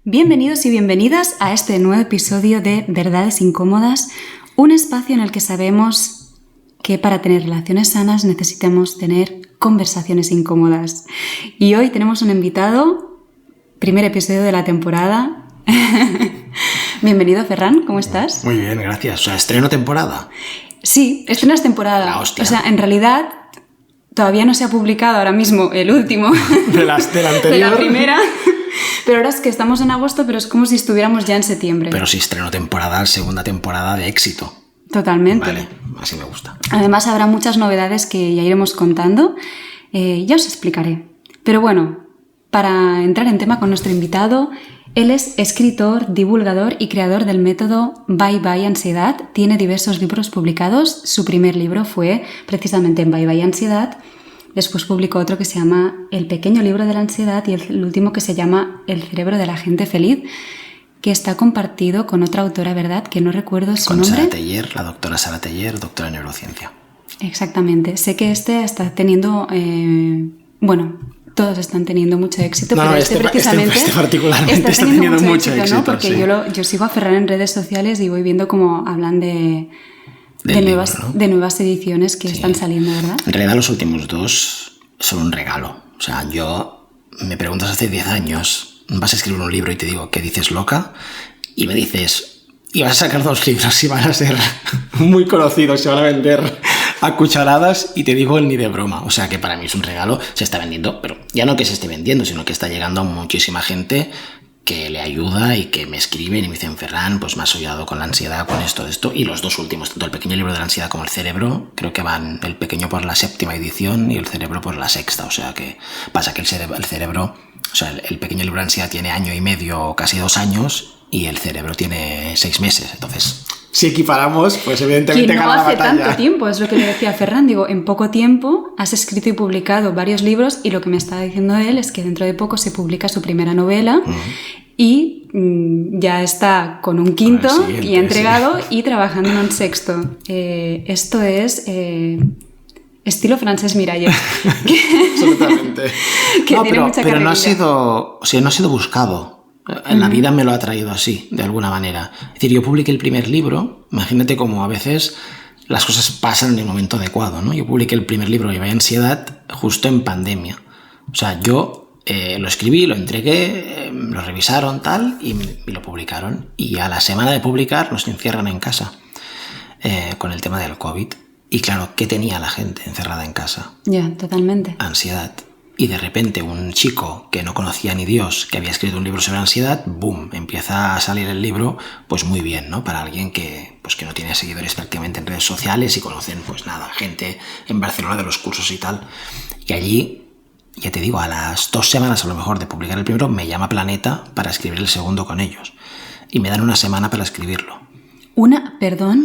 Bienvenidos y bienvenidas a este nuevo episodio de Verdades Incómodas, un espacio en el que sabemos que para tener relaciones sanas necesitamos tener conversaciones incómodas. Y hoy tenemos un invitado, primer episodio de la temporada. Bienvenido, Ferran, ¿cómo estás? Muy bien, gracias. O sea, ¿estreno temporada? Sí, estrenas temporada. La hostia. O sea, en realidad todavía no se ha publicado ahora mismo el último de la anterior. de la primera. Pero ahora es que estamos en agosto, pero es como si estuviéramos ya en septiembre. Pero si estreno temporada, segunda temporada de éxito. Totalmente. Vale, así me gusta. Además habrá muchas novedades que ya iremos contando. Ya os explicaré. Pero bueno, para entrar en tema con nuestro invitado, él es escritor, divulgador y creador del método Bye Bye Ansiedad. Tiene diversos libros publicados. Su primer libro fue precisamente en Bye Bye Ansiedad. Después publicó otro que se llama El pequeño libro de la ansiedad y el último que se llama El cerebro de la gente feliz, que está compartido con otra autora, ¿verdad? Que no recuerdo su nombre. Con Sara Teller, la doctora Sara Teller, doctora en neurociencia. Exactamente. Sé que este está teniendo... todos están teniendo mucho éxito, pero precisamente este particularmente está teniendo mucho éxito, ¿no? Porque sí. yo sigo a Ferran en redes sociales y voy viendo cómo hablan de nuevas ediciones que están saliendo, ¿verdad? En realidad los últimos dos son un regalo. O sea, yo me preguntas hace 10 años, vas a escribir un libro y te digo, ¿qué dices, loca? Y me dices, y vas a sacar 2 libros y van a ser muy conocidos, se van a vender a cucharadas, y te digo ni de broma. O sea que para mí es un regalo, se está vendiendo, pero ya no que se esté vendiendo, sino que está llegando a muchísima gente que le ayuda y que me escriben y me dicen, Ferran, pues me has ayudado con la ansiedad, con esto. Y los 2 últimos, tanto el pequeño libro de la ansiedad como el cerebro, creo que van el pequeño por la 7ª edición y el cerebro por la 6ª. O sea que pasa que el cerebro, o sea, el pequeño libro de la ansiedad tiene 1 año y medio o casi 2 años y el cerebro tiene 6 meses. Entonces, si equiparamos, pues evidentemente gana la batalla. Que no hace tanto tiempo, es lo que le decía Ferran. Digo, en poco tiempo has escrito y publicado varios libros y lo que me está diciendo él es que dentro de poco se publica su primera novela y ya está con un 5º y entregado y trabajando en un 6º. Esto es... estilo Francesc Miralles. Absolutamente. Pero no ha sido buscado. En la vida me lo ha traído así, de alguna manera. Es decir, yo publiqué el primer libro, imagínate cómo a veces las cosas pasan en el momento adecuado, ¿no? Yo publiqué el primer libro de Bye Bye Ansiedad justo en pandemia. O sea, yo lo escribí, lo entregué, lo revisaron, tal, y lo publicaron. Y a la semana de publicar nos encierran en casa con el tema del COVID. Y claro, ¿qué tenía la gente encerrada en casa? Ya, totalmente. Ansiedad. Y de repente un chico que no conocía ni Dios, que había escrito un libro sobre ansiedad, ¡boom!, empieza a salir el libro, pues muy bien, ¿no? Para alguien que no tiene seguidores prácticamente en redes sociales y conocen, pues nada, gente en Barcelona de los cursos y tal. Y allí, ya te digo, a las 2 semanas a lo mejor de publicar el primero, me llama Planeta para escribir el segundo con ellos. Y me dan 1 semana para escribirlo.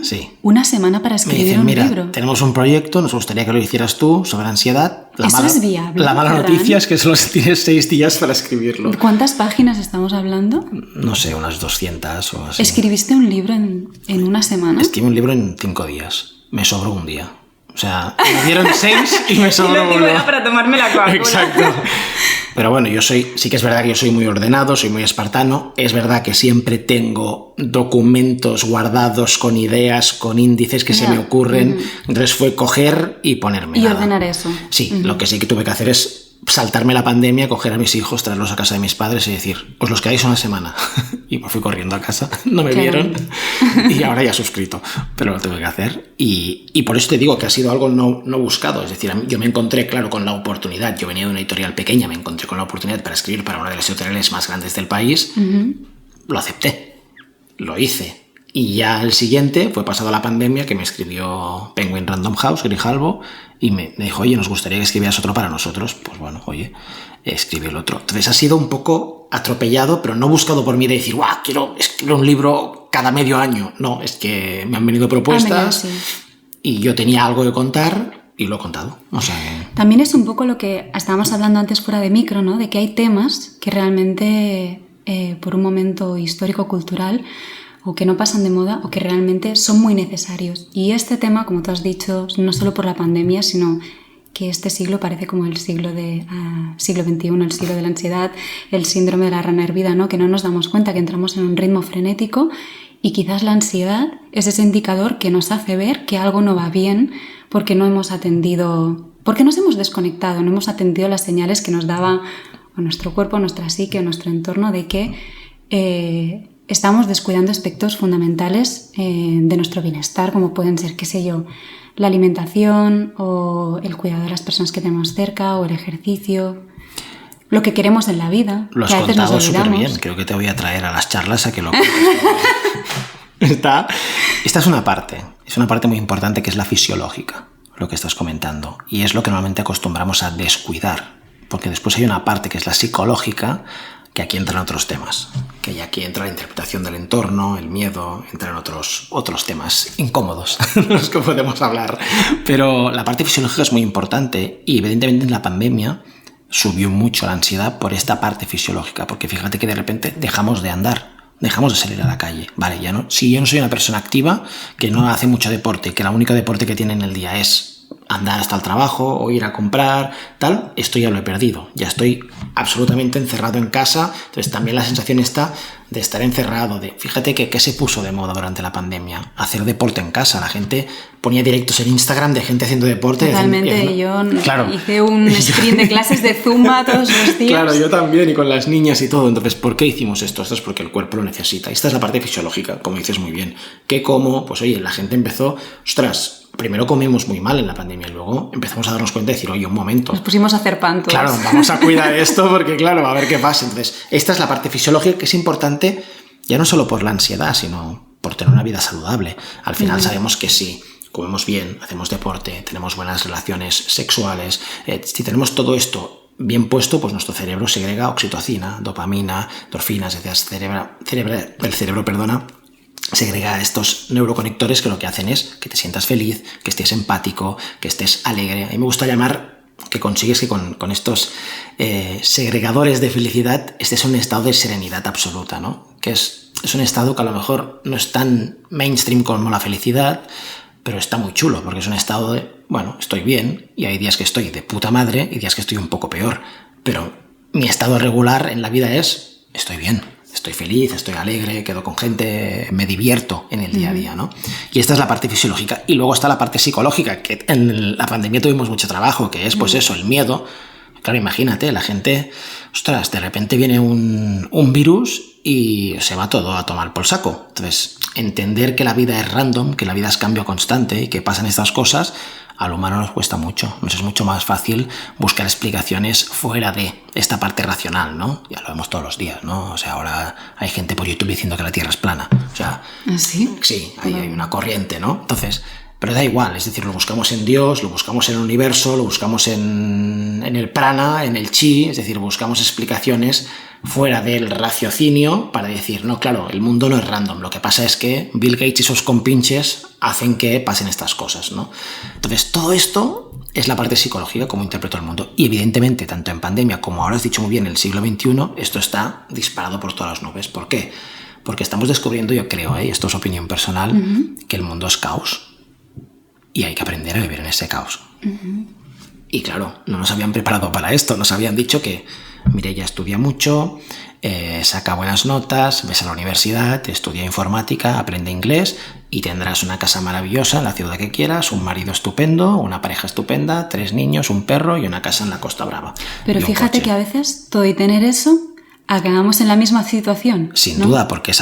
Sí. 1 semana para escribir me dicen, un mira, libro. Tenemos un proyecto, nos gustaría que lo hicieras tú sobre ansiedad. Eso es viable. La mala Ferran. noticia es que solo tienes 6 días para escribirlo. ¿Cuántas páginas estamos hablando? No sé, unas 200 o así. ¿Escribiste un libro en 1 semana? Escribí un libro en 5 días. Me sobró un día. O sea, me dieron 6 y me sobró uno. Y lo era para tomarme la Coca-Cola. Exacto. Pero bueno, sí que es verdad que yo soy muy ordenado, soy muy espartano. Es verdad que siempre tengo documentos guardados con ideas, con índices que se me ocurren. Entonces fue coger y ponerme. Y ordenar eso. Sí, lo que sí que tuve que hacer es saltarme la pandemia, coger a mis hijos, traerlos a casa de mis padres y decir, os los quedáis 1 semana. Y me fui corriendo a casa, no me vieron. Y ahora ya suscrito, pero lo tuve que hacer. Y por eso te digo que ha sido algo no buscado. Es decir, yo me encontré, claro, con la oportunidad. Yo venía de una editorial pequeña, me encontré con la oportunidad para escribir para una de las editoriales más grandes del país. Lo acepté, lo hice. Y ya el siguiente fue pasado la pandemia, que me escribió Penguin Random House, Grijalvo, y me dijo, oye, nos gustaría que escribieras otro para nosotros. Pues bueno, oye, escribí el otro. Entonces ha sido un poco atropellado, pero no buscado por mí de decir, ¡guau! Quiero escribir un libro cada medio año. No, es que me han venido propuestas y yo tenía algo que contar y lo he contado. O sea, también es un poco lo que estábamos hablando antes fuera de micro, ¿no? De que hay temas que realmente, por un momento histórico-cultural, o que no pasan de moda o que realmente son muy necesarios. Y este tema, como tú has dicho, no solo por la pandemia, sino que este siglo parece como el siglo XXI, el siglo de la ansiedad, el síndrome de la rana hervida, ¿no? Que no nos damos cuenta que entramos en un ritmo frenético y quizás la ansiedad es ese indicador que nos hace ver que algo no va bien porque no hemos atendido, porque nos hemos desconectado, no hemos atendido las señales que nos daba o nuestro cuerpo, nuestra psique, o nuestro entorno de que estamos descuidando aspectos fundamentales de nuestro bienestar, como pueden ser, qué sé yo, la alimentación o el cuidado de las personas que tenemos cerca o el ejercicio, lo que queremos en la vida. Lo has que a veces contado nos súper olvidamos. bien. Creo que te voy a traer a las charlas a que lo cuentes. Esta es una parte muy importante que es la fisiológica, lo que estás comentando. Y es lo que normalmente acostumbramos a descuidar. Porque después hay una parte que es la psicológica, que aquí entran otros temas, que ya aquí entra la interpretación del entorno, el miedo, entran otros temas incómodos de los que podemos hablar. Pero la parte fisiológica es muy importante y evidentemente en la pandemia subió mucho la ansiedad por esta parte fisiológica, porque fíjate que de repente dejamos de andar, dejamos de salir a la calle, ¿vale? Ya no, si yo no soy una persona activa, que no hace mucho deporte, que el único deporte que tiene en el día es andar hasta el trabajo o ir a comprar, tal, esto ya lo he perdido. Ya estoy absolutamente encerrado en casa. Entonces también la sensación está de estar encerrado. Fíjate que se puso de moda durante la pandemia. Hacer deporte en casa. La gente ponía directos en Instagram de gente haciendo deporte. Totalmente. Yo hice un sprint de clases de Zumba todos los días. Claro, yo también, y con las niñas y todo. Entonces, ¿por qué hicimos esto? Esto es porque el cuerpo lo necesita. Y esta es la parte fisiológica, como dices muy bien. ¿Qué como? Pues oye, la gente empezó, ostras, primero comimos muy mal en la pandemia, luego empezamos a darnos cuenta y decir, oye, un momento. Nos pusimos a hacer pan todos. Claro, vamos a cuidar esto porque, claro, a ver qué pasa. Entonces, esta es la parte fisiológica que es importante, ya no solo por la ansiedad, sino por tener una vida saludable. Al final sabemos que si comemos bien, hacemos deporte, tenemos buenas relaciones sexuales, si tenemos todo esto bien puesto, pues nuestro cerebro segrega oxitocina, dopamina, endorfinas, el cerebro segrega estos neuroconectores que lo que hacen es que te sientas feliz, que estés empático, que estés alegre. A mí me gusta llamar que consigues que con estos segregadores de felicidad estés en un estado de serenidad absoluta, ¿no? Que es un estado que a lo mejor no es tan mainstream como la felicidad, pero está muy chulo, porque es un estado de, bueno, estoy bien, y hay días que estoy de puta madre y días que estoy un poco peor, pero mi estado regular en la vida es, estoy bien. Estoy feliz, estoy alegre, quedo con gente, me divierto en el día a día, ¿no? Y esta es la parte fisiológica. Y luego está la parte psicológica, que en la pandemia tuvimos mucho trabajo, que es, pues eso, el miedo. Claro, imagínate, la gente, ostras, de repente viene un virus y se va todo a tomar por saco. Entonces, entender que la vida es random, que la vida es cambio constante y que pasan estas cosas, al humano nos cuesta mucho. Nos es mucho más fácil buscar explicaciones fuera de esta parte racional, ¿no? Ya lo vemos todos los días, ¿no? O sea, ahora hay gente por YouTube diciendo que la Tierra es plana. O sea, ¿sí? Sí, hay una corriente, ¿no? Entonces, pero da igual, es decir, lo buscamos en Dios, lo buscamos en el universo, lo buscamos en el prana, en el chi, es decir, buscamos explicaciones fuera del raciocinio para decir, no, claro, el mundo no es random, lo que pasa es que Bill Gates y sus compinches hacen que pasen estas cosas, ¿no? Entonces, todo esto es la parte psicológica, como interpreto el mundo. Y evidentemente, tanto en pandemia como ahora has dicho muy bien, en el siglo XXI, esto está disparado por todas las nubes. ¿Por qué? Porque estamos descubriendo, yo creo, y esto es opinión personal, que el mundo es caos. Y hay que aprender a vivir en ese caos. Y claro, no nos habían preparado para esto. Nos habían dicho que Mireia estudia mucho, saca buenas notas, ves a la universidad, estudia informática, aprende inglés y tendrás una casa maravillosa en la ciudad que quieras, un marido estupendo, una pareja estupenda, 3 niños, un perro y una casa en la Costa Brava. Pero fíjate que a veces todo y tener eso, acabamos en la misma situación. Sin duda, porque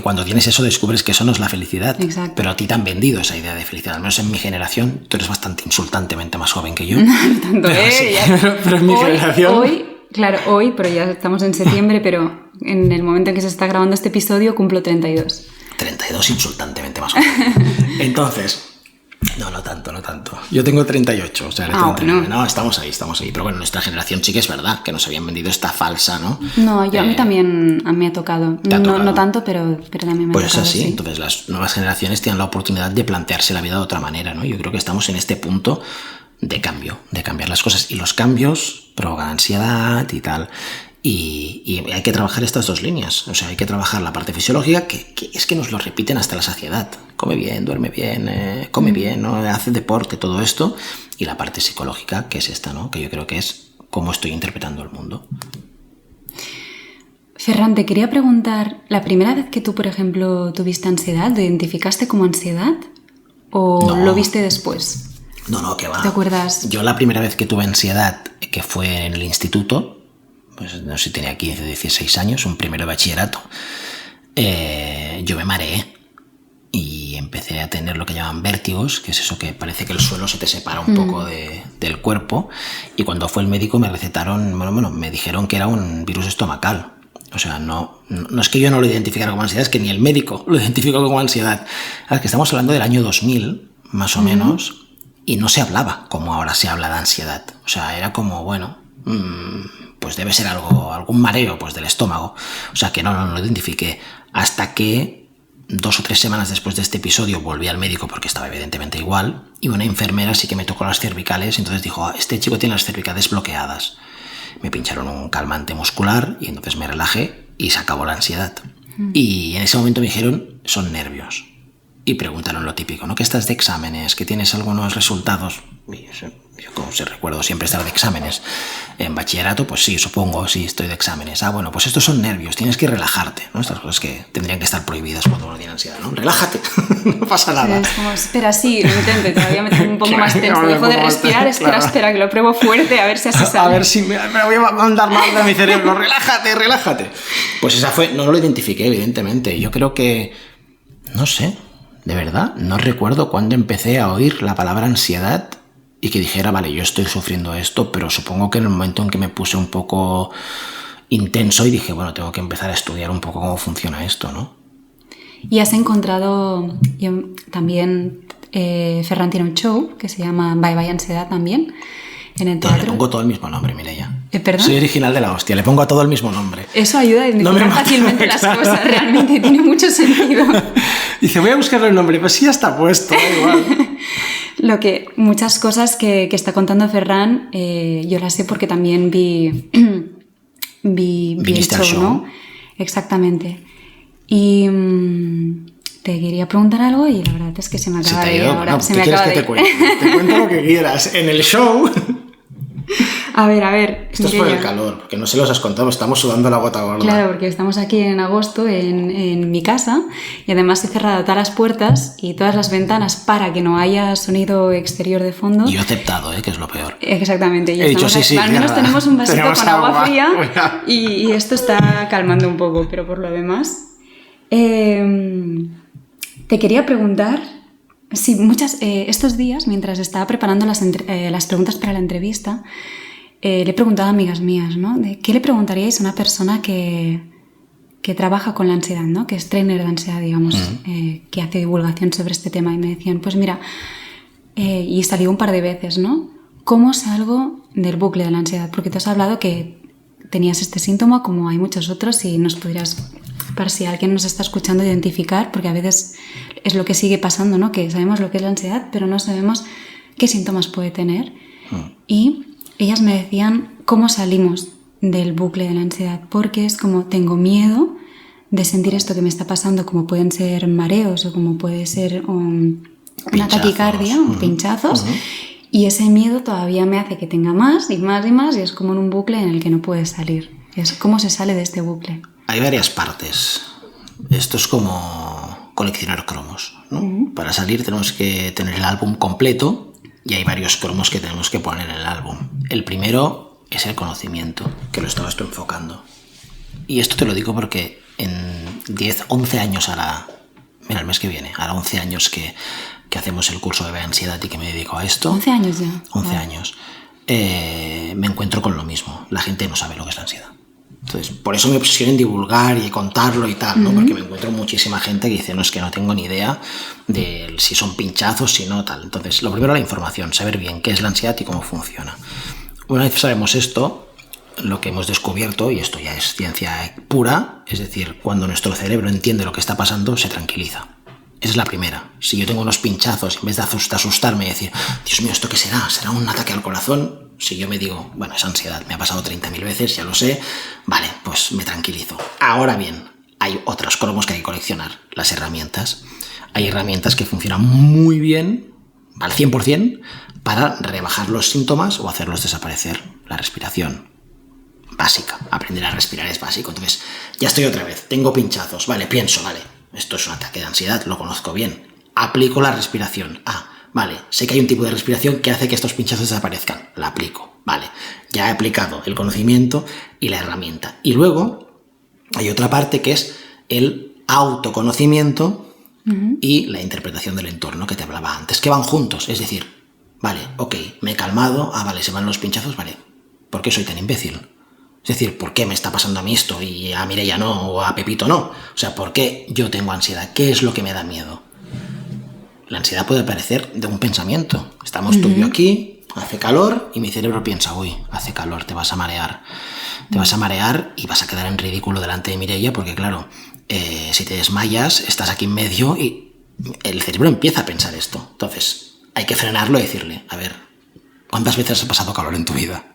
cuando tienes eso descubres que eso no es la felicidad. Exacto. Pero a ti te han vendido esa idea de felicidad. Al menos en mi generación, tú eres bastante insultantemente más joven que yo. No tanto, pero, sí, pero en mi generación... Hoy, pero ya estamos en septiembre, pero en el momento en que se está grabando este episodio cumplo 32. 32 insultantemente más joven. Entonces... No tanto. Yo tengo 38, o sea, no, estamos ahí. Pero bueno, nuestra generación sí que es verdad que nos habían vendido esta falsa, ¿no? No, a mí también me ha tocado. No tanto, pero también me ha tocado. Pues es así, sí. Entonces las nuevas generaciones tienen la oportunidad de plantearse la vida de otra manera, ¿no? Yo creo que estamos en este punto de cambio, de cambiar las cosas. Y los cambios provocan ansiedad y tal. Y hay que trabajar estas dos líneas. O sea, hay que trabajar la parte fisiológica, que es que nos lo repiten hasta la saciedad. Come bien, duerme bien, come bien, ¿no? Hace deporte, todo esto. y la parte psicológica, que es esta, ¿no? Que yo creo que es cómo estoy interpretando el mundo. Ferran, te quería preguntar, ¿la primera vez que tú, por ejemplo, tuviste ansiedad, lo identificaste como ansiedad o No. lo viste después? No, que va. ¿Te acuerdas? Yo la primera vez que tuve ansiedad, que fue en el instituto, pues no sé si tenía 15 o 16 años, un primero de bachillerato, yo me mareé y empecé a tener lo que llaman vértigos, que es eso que parece que el suelo se te separa un poco del cuerpo, y cuando fue el médico me recetaron, me dijeron que era un virus estomacal. O sea, no es que yo no lo identificara como ansiedad, es que ni el médico lo identificó como ansiedad. Es que estamos hablando del año 2000, más o menos, y no se hablaba como ahora se habla de ansiedad. O sea, era como, bueno, pues debe ser algún mareo pues del estómago. O sea, que no lo identifiqué. Hasta que 2 o 3 semanas después de este episodio volví al médico porque estaba evidentemente igual, y una enfermera sí que me tocó las cervicales, y entonces dijo, este chico tiene las cervicales bloqueadas. Me pincharon un calmante muscular y entonces me relajé y se acabó la ansiedad. Y en ese momento me dijeron, son nervios. Y preguntaron lo típico, ¿no? ¿Que estás de exámenes? ¿Que tienes algunos resultados? Y yo como se recuerdo siempre estar de exámenes. En bachillerato, pues sí, supongo, sí, estoy de exámenes. Bueno, pues estos son nervios, tienes que relajarte, ¿no? Estas cosas que tendrían que estar prohibidas cuando uno tiene ansiedad, ¿no? Relájate, no pasa nada. Es como, espera, sí, lo intento, y todavía me tengo un poco más tenso. Dejo de respirar, espera, que lo pruebo fuerte, a ver si así sale. A ver si me voy a mandar mal de mi cerebro. Relájate. Pues esa fue, no lo identifiqué, evidentemente. Yo creo que, no sé, de verdad, no recuerdo cuándo empecé a oír la palabra ansiedad y que dijera, vale, yo estoy sufriendo esto, pero supongo que en el momento en que me puse un poco intenso y dije, bueno, tengo que empezar a estudiar un poco cómo funciona esto, ¿no? Y has encontrado, yo también, Ferran tiene un show que se llama Bye Bye Ansiedad también, en el teatro. Le pongo todo el mismo nombre, Mireia. ¿Perdón? Soy original de la hostia, le pongo a todo el mismo nombre. Eso ayuda a identificar fácilmente las cosas, realmente tiene mucho sentido. Dice, voy a buscarle el nombre, pues sí, ya está puesto, da igual. Muchas cosas que está contando Ferran, yo las sé porque también vi el show, ¿no? Exactamente. Y te quería preguntar algo y la verdad es que se me acaba de ir ahora. No, se me acaba de ir. Te cuento lo que quieras. En el show... A ver. Esto es por el calor, porque no se los has contado, estamos sudando la gota gorda. Claro, porque estamos aquí en agosto en mi casa y además he cerrado todas las puertas y todas las ventanas para que no haya sonido exterior de fondo. Y yo he aceptado, que es lo peor. Exactamente. He dicho, sí, al menos tenemos un vasito con agua fría Bueno. y esto está calmando un poco, pero por lo demás... te quería preguntar... Sí, estos días, mientras estaba preparando las preguntas para la entrevista, le he preguntado a amigas mías, ¿no? De ¿qué le preguntaríais a una persona que trabaja con la ansiedad, ¿no? Que es trainer de ansiedad, digamos, que hace divulgación sobre este tema? Y me decían, pues mira, y salió un par de veces, ¿no? ¿Cómo salgo del bucle de la ansiedad? Porque tú has hablado que tenías este síntoma, como hay muchos otros, y nos podrías, para si alguien nos está escuchando, identificar, porque a veces es lo que sigue pasando, ¿no? Que sabemos lo que es la ansiedad, pero no sabemos qué síntomas puede tener. Y ellas me decían cómo salimos del bucle de la ansiedad, porque es como tengo miedo de sentir esto que me está pasando, como pueden ser mareos o como puede ser una taquicardia o pinchazos, y ese miedo todavía me hace que tenga más y más y más, y es como en un bucle en el que no puedes salir. Es cómo se sale de este bucle. Hay varias partes. Esto es como coleccionar cromos, ¿no? Para salir tenemos que tener el álbum completo y hay varios cromos que tenemos que poner en el álbum. El primero es el conocimiento, que lo estabas tú enfocando. Y esto te lo digo porque en 11 años hará, mira, el mes que viene, hará 11 años que hacemos el curso de ansiedad y que me dedico a esto. 11 años ya. 11 años. Me encuentro con lo mismo. La gente no sabe lo que es la ansiedad. Entonces, por eso me obsesiono en divulgar y contarlo y tal, ¿no? Porque me encuentro muchísima gente que dice, no, es que no tengo ni idea de si son pinchazos, si no, tal. Entonces, lo primero, la información, saber bien qué es la ansiedad y cómo funciona. Una vez sabemos esto, lo que hemos descubierto, y esto ya es ciencia pura, es decir, cuando nuestro cerebro entiende lo que está pasando, se tranquiliza. Esa es la primera. Si yo tengo unos pinchazos, en vez de asustarme y decir, Dios mío, ¿esto qué será? ¿Será un ataque al corazón? Si yo me digo, bueno, es ansiedad, me ha pasado 30.000 veces, ya lo sé, vale, pues me tranquilizo. Ahora bien, hay otros cromos que hay que coleccionar, las herramientas. Hay herramientas que funcionan muy bien al 100% para rebajar los síntomas o hacerlos desaparecer. La respiración básica, aprender a respirar es básico. Entonces, ya estoy otra vez, tengo pinchazos, vale, pienso, vale, esto es un ataque de ansiedad, lo conozco bien. Aplico la respiración. Vale, sé que hay un tipo de respiración que hace que estos pinchazos desaparezcan. La aplico, vale. Ya he aplicado el conocimiento y la herramienta. Y luego hay otra parte que es el autoconocimiento y la interpretación del entorno que te hablaba antes, que van juntos. Es decir, vale, ok, me he calmado, vale, se van los pinchazos, vale. ¿Por qué soy tan imbécil? Es decir, ¿por qué me está pasando a mí esto y a Mireia no o a Pepito no? O sea, ¿por qué yo tengo ansiedad? ¿Qué es lo que me da miedo? La ansiedad puede aparecer de un pensamiento. Estamos tú y yo aquí, hace calor y mi cerebro piensa, uy, hace calor, te vas a marear. Te vas a marear y vas a quedar en ridículo delante de Mireia porque, claro, si te desmayas, estás aquí en medio y el cerebro empieza a pensar esto. Entonces, hay que frenarlo y decirle, a ver, ¿cuántas veces has pasado calor en tu vida?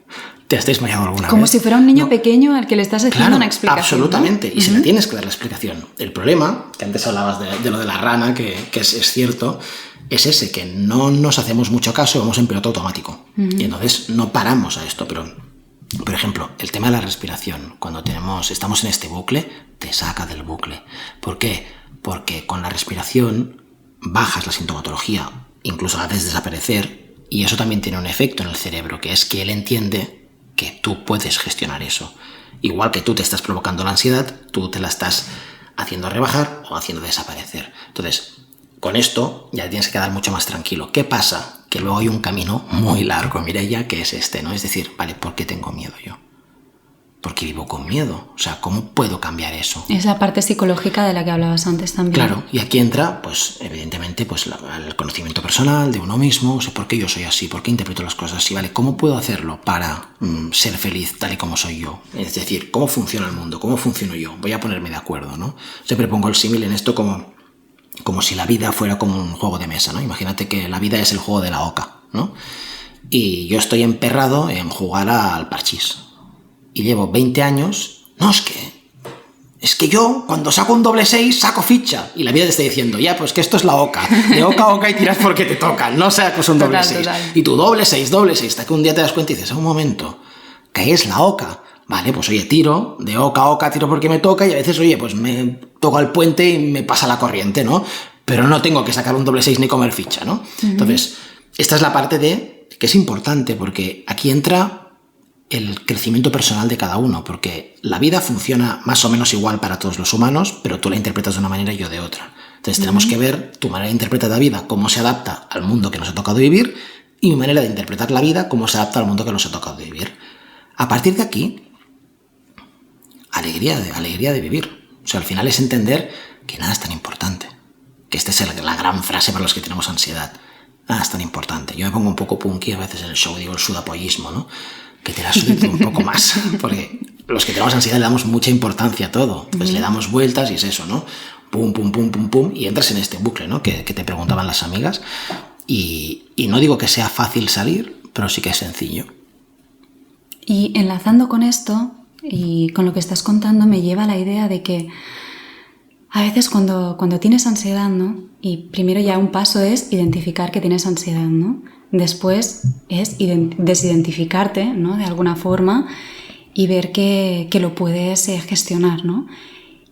¿Te has desmayado alguna vez? Como si fuera un niño pequeño al que le estás haciendo una explicación. Absolutamente, ¿no? Y se le tienes que dar la explicación. El problema, que antes hablabas de lo de la rana, que es cierto, es ese, que no nos hacemos mucho caso, vamos en piloto automático. Y entonces no paramos a esto. Pero, por ejemplo, el tema de la respiración, cuando estamos en este bucle, te saca del bucle. ¿Por qué? Porque con la respiración bajas la sintomatología, incluso la haces desaparecer, y eso también tiene un efecto en el cerebro, que es que él entiende que tú puedes gestionar eso. Igual que tú te estás provocando la ansiedad, tú te la estás haciendo rebajar o haciendo desaparecer. Entonces, con esto ya tienes que quedar mucho más tranquilo. ¿Qué pasa? Que luego hay un camino muy largo, Mireia, que es este, ¿no? Es decir, vale, ¿por qué tengo miedo yo? Porque vivo con miedo. O sea, ¿cómo puedo cambiar eso? Es la parte psicológica de la que hablabas antes también. Claro, y aquí entra, pues, evidentemente, pues, el conocimiento personal de uno mismo. O sea, ¿por qué yo soy así? ¿Por qué interpreto las cosas así? Vale, ¿cómo puedo hacerlo para ser feliz tal y como soy yo? Es decir, ¿cómo funciona el mundo? ¿Cómo funciono yo? Voy a ponerme de acuerdo, ¿no? Siempre pongo el símil en esto como si la vida fuera como un juego de mesa, ¿no? Imagínate que la vida es el juego de la oca, ¿no? Y yo estoy emperrado en jugar al parchís. Y llevo 20 años, no, es que yo cuando saco un doble 6 saco ficha. Y la vida te está diciendo, ya, pues que esto es la oca. De oca a oca y tiras porque te tocan, no sacas un doble 6. Y tú doble 6, hasta que un día te das cuenta y dices, un momento, ¿qué es la oca? Vale, pues oye, tiro, de oca a oca tiro porque me toca y a veces, oye, pues me toca el puente y me pasa la corriente, ¿no? Pero no tengo que sacar un doble 6 ni comer ficha, ¿no? Entonces, esta es la parte que es importante porque aquí entra el crecimiento personal de cada uno, porque la vida funciona más o menos igual para todos los humanos, pero tú la interpretas de una manera y yo de otra. Entonces tenemos que ver tu manera de interpretar la vida, cómo se adapta al mundo que nos ha tocado vivir, y mi manera de interpretar la vida, cómo se adapta al mundo que nos ha tocado vivir. A partir de aquí, alegría de vivir. O sea, al final es entender que nada es tan importante. Que esta es la gran frase para los que tenemos ansiedad. Nada es tan importante. Yo me pongo un poco punky a veces en el show, digo el sudapollismo, ¿no? Que te la suelto un poco más, porque los que tenemos ansiedad le damos mucha importancia a todo, pues le damos vueltas y es eso, ¿no? Pum, pum, pum, pum, pum, y entras en este bucle, ¿no? Que te preguntaban las amigas, y no digo que sea fácil salir, pero sí que es sencillo. Y enlazando con esto y con lo que estás contando, me lleva a la idea de que a veces cuando tienes ansiedad, ¿no? Y primero ya un paso es identificar que tienes ansiedad, ¿no? Después es desidentificarte, ¿no? De alguna forma y ver que lo puedes gestionar, ¿no?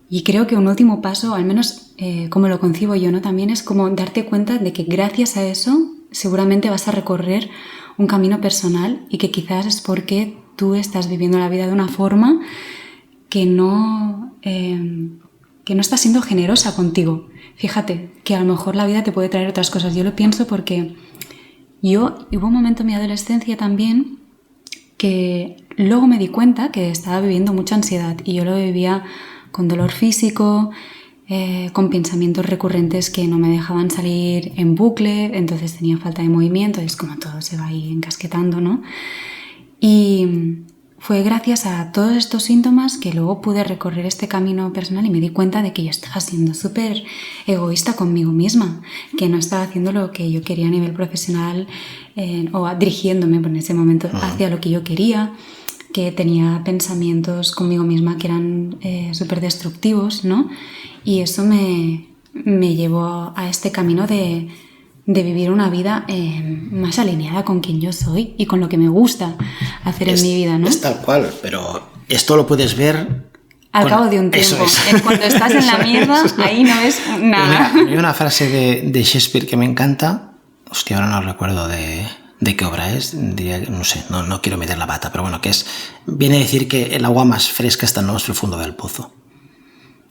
Y creo que un último paso, al menos como lo concibo yo, ¿no? También es como darte cuenta de que gracias a eso seguramente vas a recorrer un camino personal y que quizás es porque tú estás viviendo la vida de una forma que no estás siendo generosa contigo. Fíjate que a lo mejor la vida te puede traer otras cosas. Yo lo pienso porque hubo un momento en mi adolescencia también que luego me di cuenta que estaba viviendo mucha ansiedad y yo lo vivía con dolor físico, con pensamientos recurrentes que no me dejaban salir en bucle, entonces tenía falta de movimiento, es como todo se va ahí encasquetando, ¿no? Y fue gracias a todos estos síntomas que luego pude recorrer este camino personal y me di cuenta de que yo estaba siendo súper egoísta conmigo misma, que no estaba haciendo lo que yo quería a nivel profesional o dirigiéndome en ese momento hacia lo que yo quería, que tenía pensamientos conmigo misma que eran súper destructivos, ¿no? Y eso me llevó a este camino de de vivir una vida más alineada con quien yo soy y con lo que me gusta hacer en mi vida, ¿no? Es tal cual, pero esto lo puedes ver al cabo de un tiempo. Cuando estás en la mierda, ahí no es nada. Hay una frase de Shakespeare que me encanta. Hostia, ahora no recuerdo de qué obra es. Diría, no sé, no quiero meter la pata, pero bueno, viene a decir que el agua más fresca está en lo más profundo del pozo.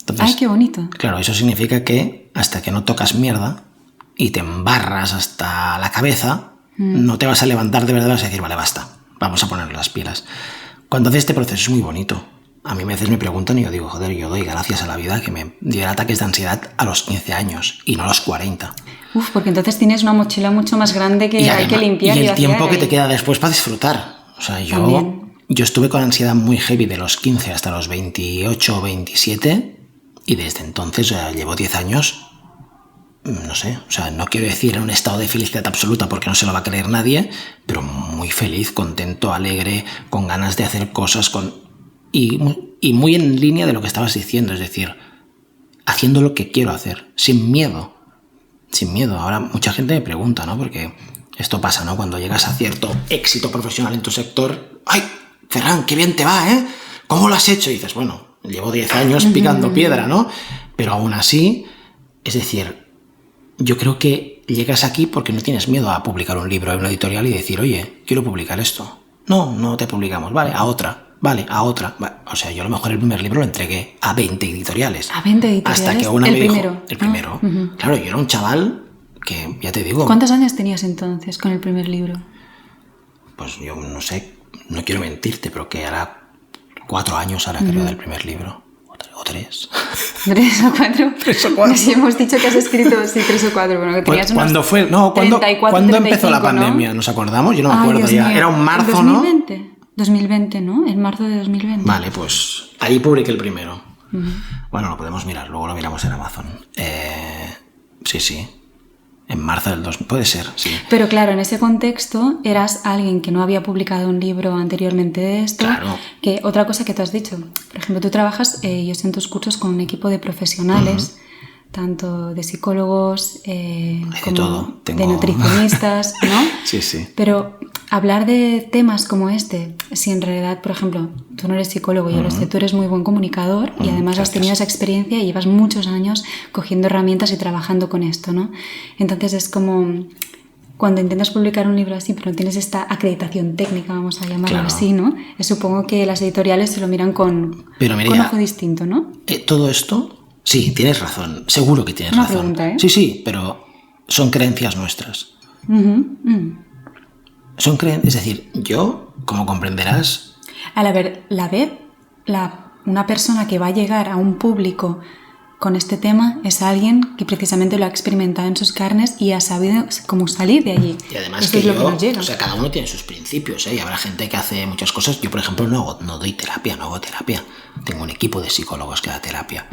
Entonces, ¡ay, qué bonito! Claro, eso significa que hasta que no tocas mierda y te embarras hasta la cabeza, no te vas a levantar de verdad y vas a decir, vale, basta, vamos a poner las pilas. Cuando haces este proceso es muy bonito. A mí a veces me preguntan y yo digo, joder, yo doy gracias a la vida que me diera ataques de ansiedad a los 15 años y no a los 40. Uf, porque entonces tienes una mochila mucho más grande que hay que limpiar. Y el tiempo que te queda después para disfrutar. O sea, yo estuve con ansiedad muy heavy de los 15 hasta los 28 o 27 y desde entonces llevo 10 años. No sé, o sea, no quiero decir en un estado de felicidad absoluta porque no se lo va a creer nadie, pero muy feliz, contento, alegre, con ganas de hacer cosas, y muy en línea de lo que estabas diciendo, es decir, haciendo lo que quiero hacer, sin miedo. Sin miedo. Ahora mucha gente me pregunta, ¿no? Porque esto pasa, ¿no? Cuando llegas a cierto éxito profesional en tu sector, ¡ay, Ferran, qué bien te va, ¿eh? ¿Cómo lo has hecho? Y dices, bueno, llevo 10 años picando piedra, ¿no? Pero aún así, es decir, yo creo que llegas aquí porque no tienes miedo a publicar un libro en una editorial y decir, oye, quiero publicar esto. No te publicamos. Vale, a otra. Vale, a otra. O sea, yo a lo mejor el primer libro lo entregué a 20 editoriales. ¿A 20 editoriales? Hasta que una ¿El me primero? dijo... El primero. Claro, yo era un chaval que, ya te digo... ¿Cuántos años tenías entonces con el primer libro? Pues yo no sé, no quiero mentirte, pero que hará 4 años ahora creo del primer libro. O 3. 3 o 4. 3 o 4. Sí, hemos dicho que has escrito 3 o 4. Bueno, que tenías ¿Cuándo fue? No, ¿cuándo empezó la pandemia? ¿Nos acordamos? Yo no me acuerdo ya. Era un marzo, 2020. ¿no? 2020, ¿no? En marzo de 2020. Vale, pues ahí publiqué el primero. Bueno, lo podemos mirar, luego lo miramos en Amazon. Sí. En marzo del 2000, puede ser, sí. Pero claro, en ese contexto eras alguien que no había publicado un libro anteriormente de esto. Claro. Que otra cosa que tú has dicho, por ejemplo, tú trabajas, yo sé en tus cursos, con un equipo de profesionales, tanto de psicólogos como de nutricionistas, ¿no? Sí. Pero hablar de temas como este, si en realidad, por ejemplo, tú no eres psicólogo, yo lo sé, tú eres muy buen comunicador y además has tenido esa experiencia y llevas muchos años cogiendo herramientas y trabajando con esto, ¿no? Entonces es como cuando intentas publicar un libro así, pero no tienes esta acreditación técnica, vamos a llamarlo así, ¿no? Supongo que las editoriales se lo miran con ojo distinto, ¿no? Todo esto, sí, tienes razón, seguro que tienes razón. Pregunta, ¿eh? Sí, pero son creencias nuestras. Es decir, yo, como comprenderás... Una persona que va a llegar a un público con este tema es alguien que precisamente lo ha experimentado en sus carnes y ha sabido cómo salir de allí. Y además que o sea, cada uno tiene sus principios, ¿eh? Y habrá gente que hace muchas cosas. Yo, por ejemplo, no doy terapia, no hago terapia. Tengo un equipo de psicólogos que da terapia.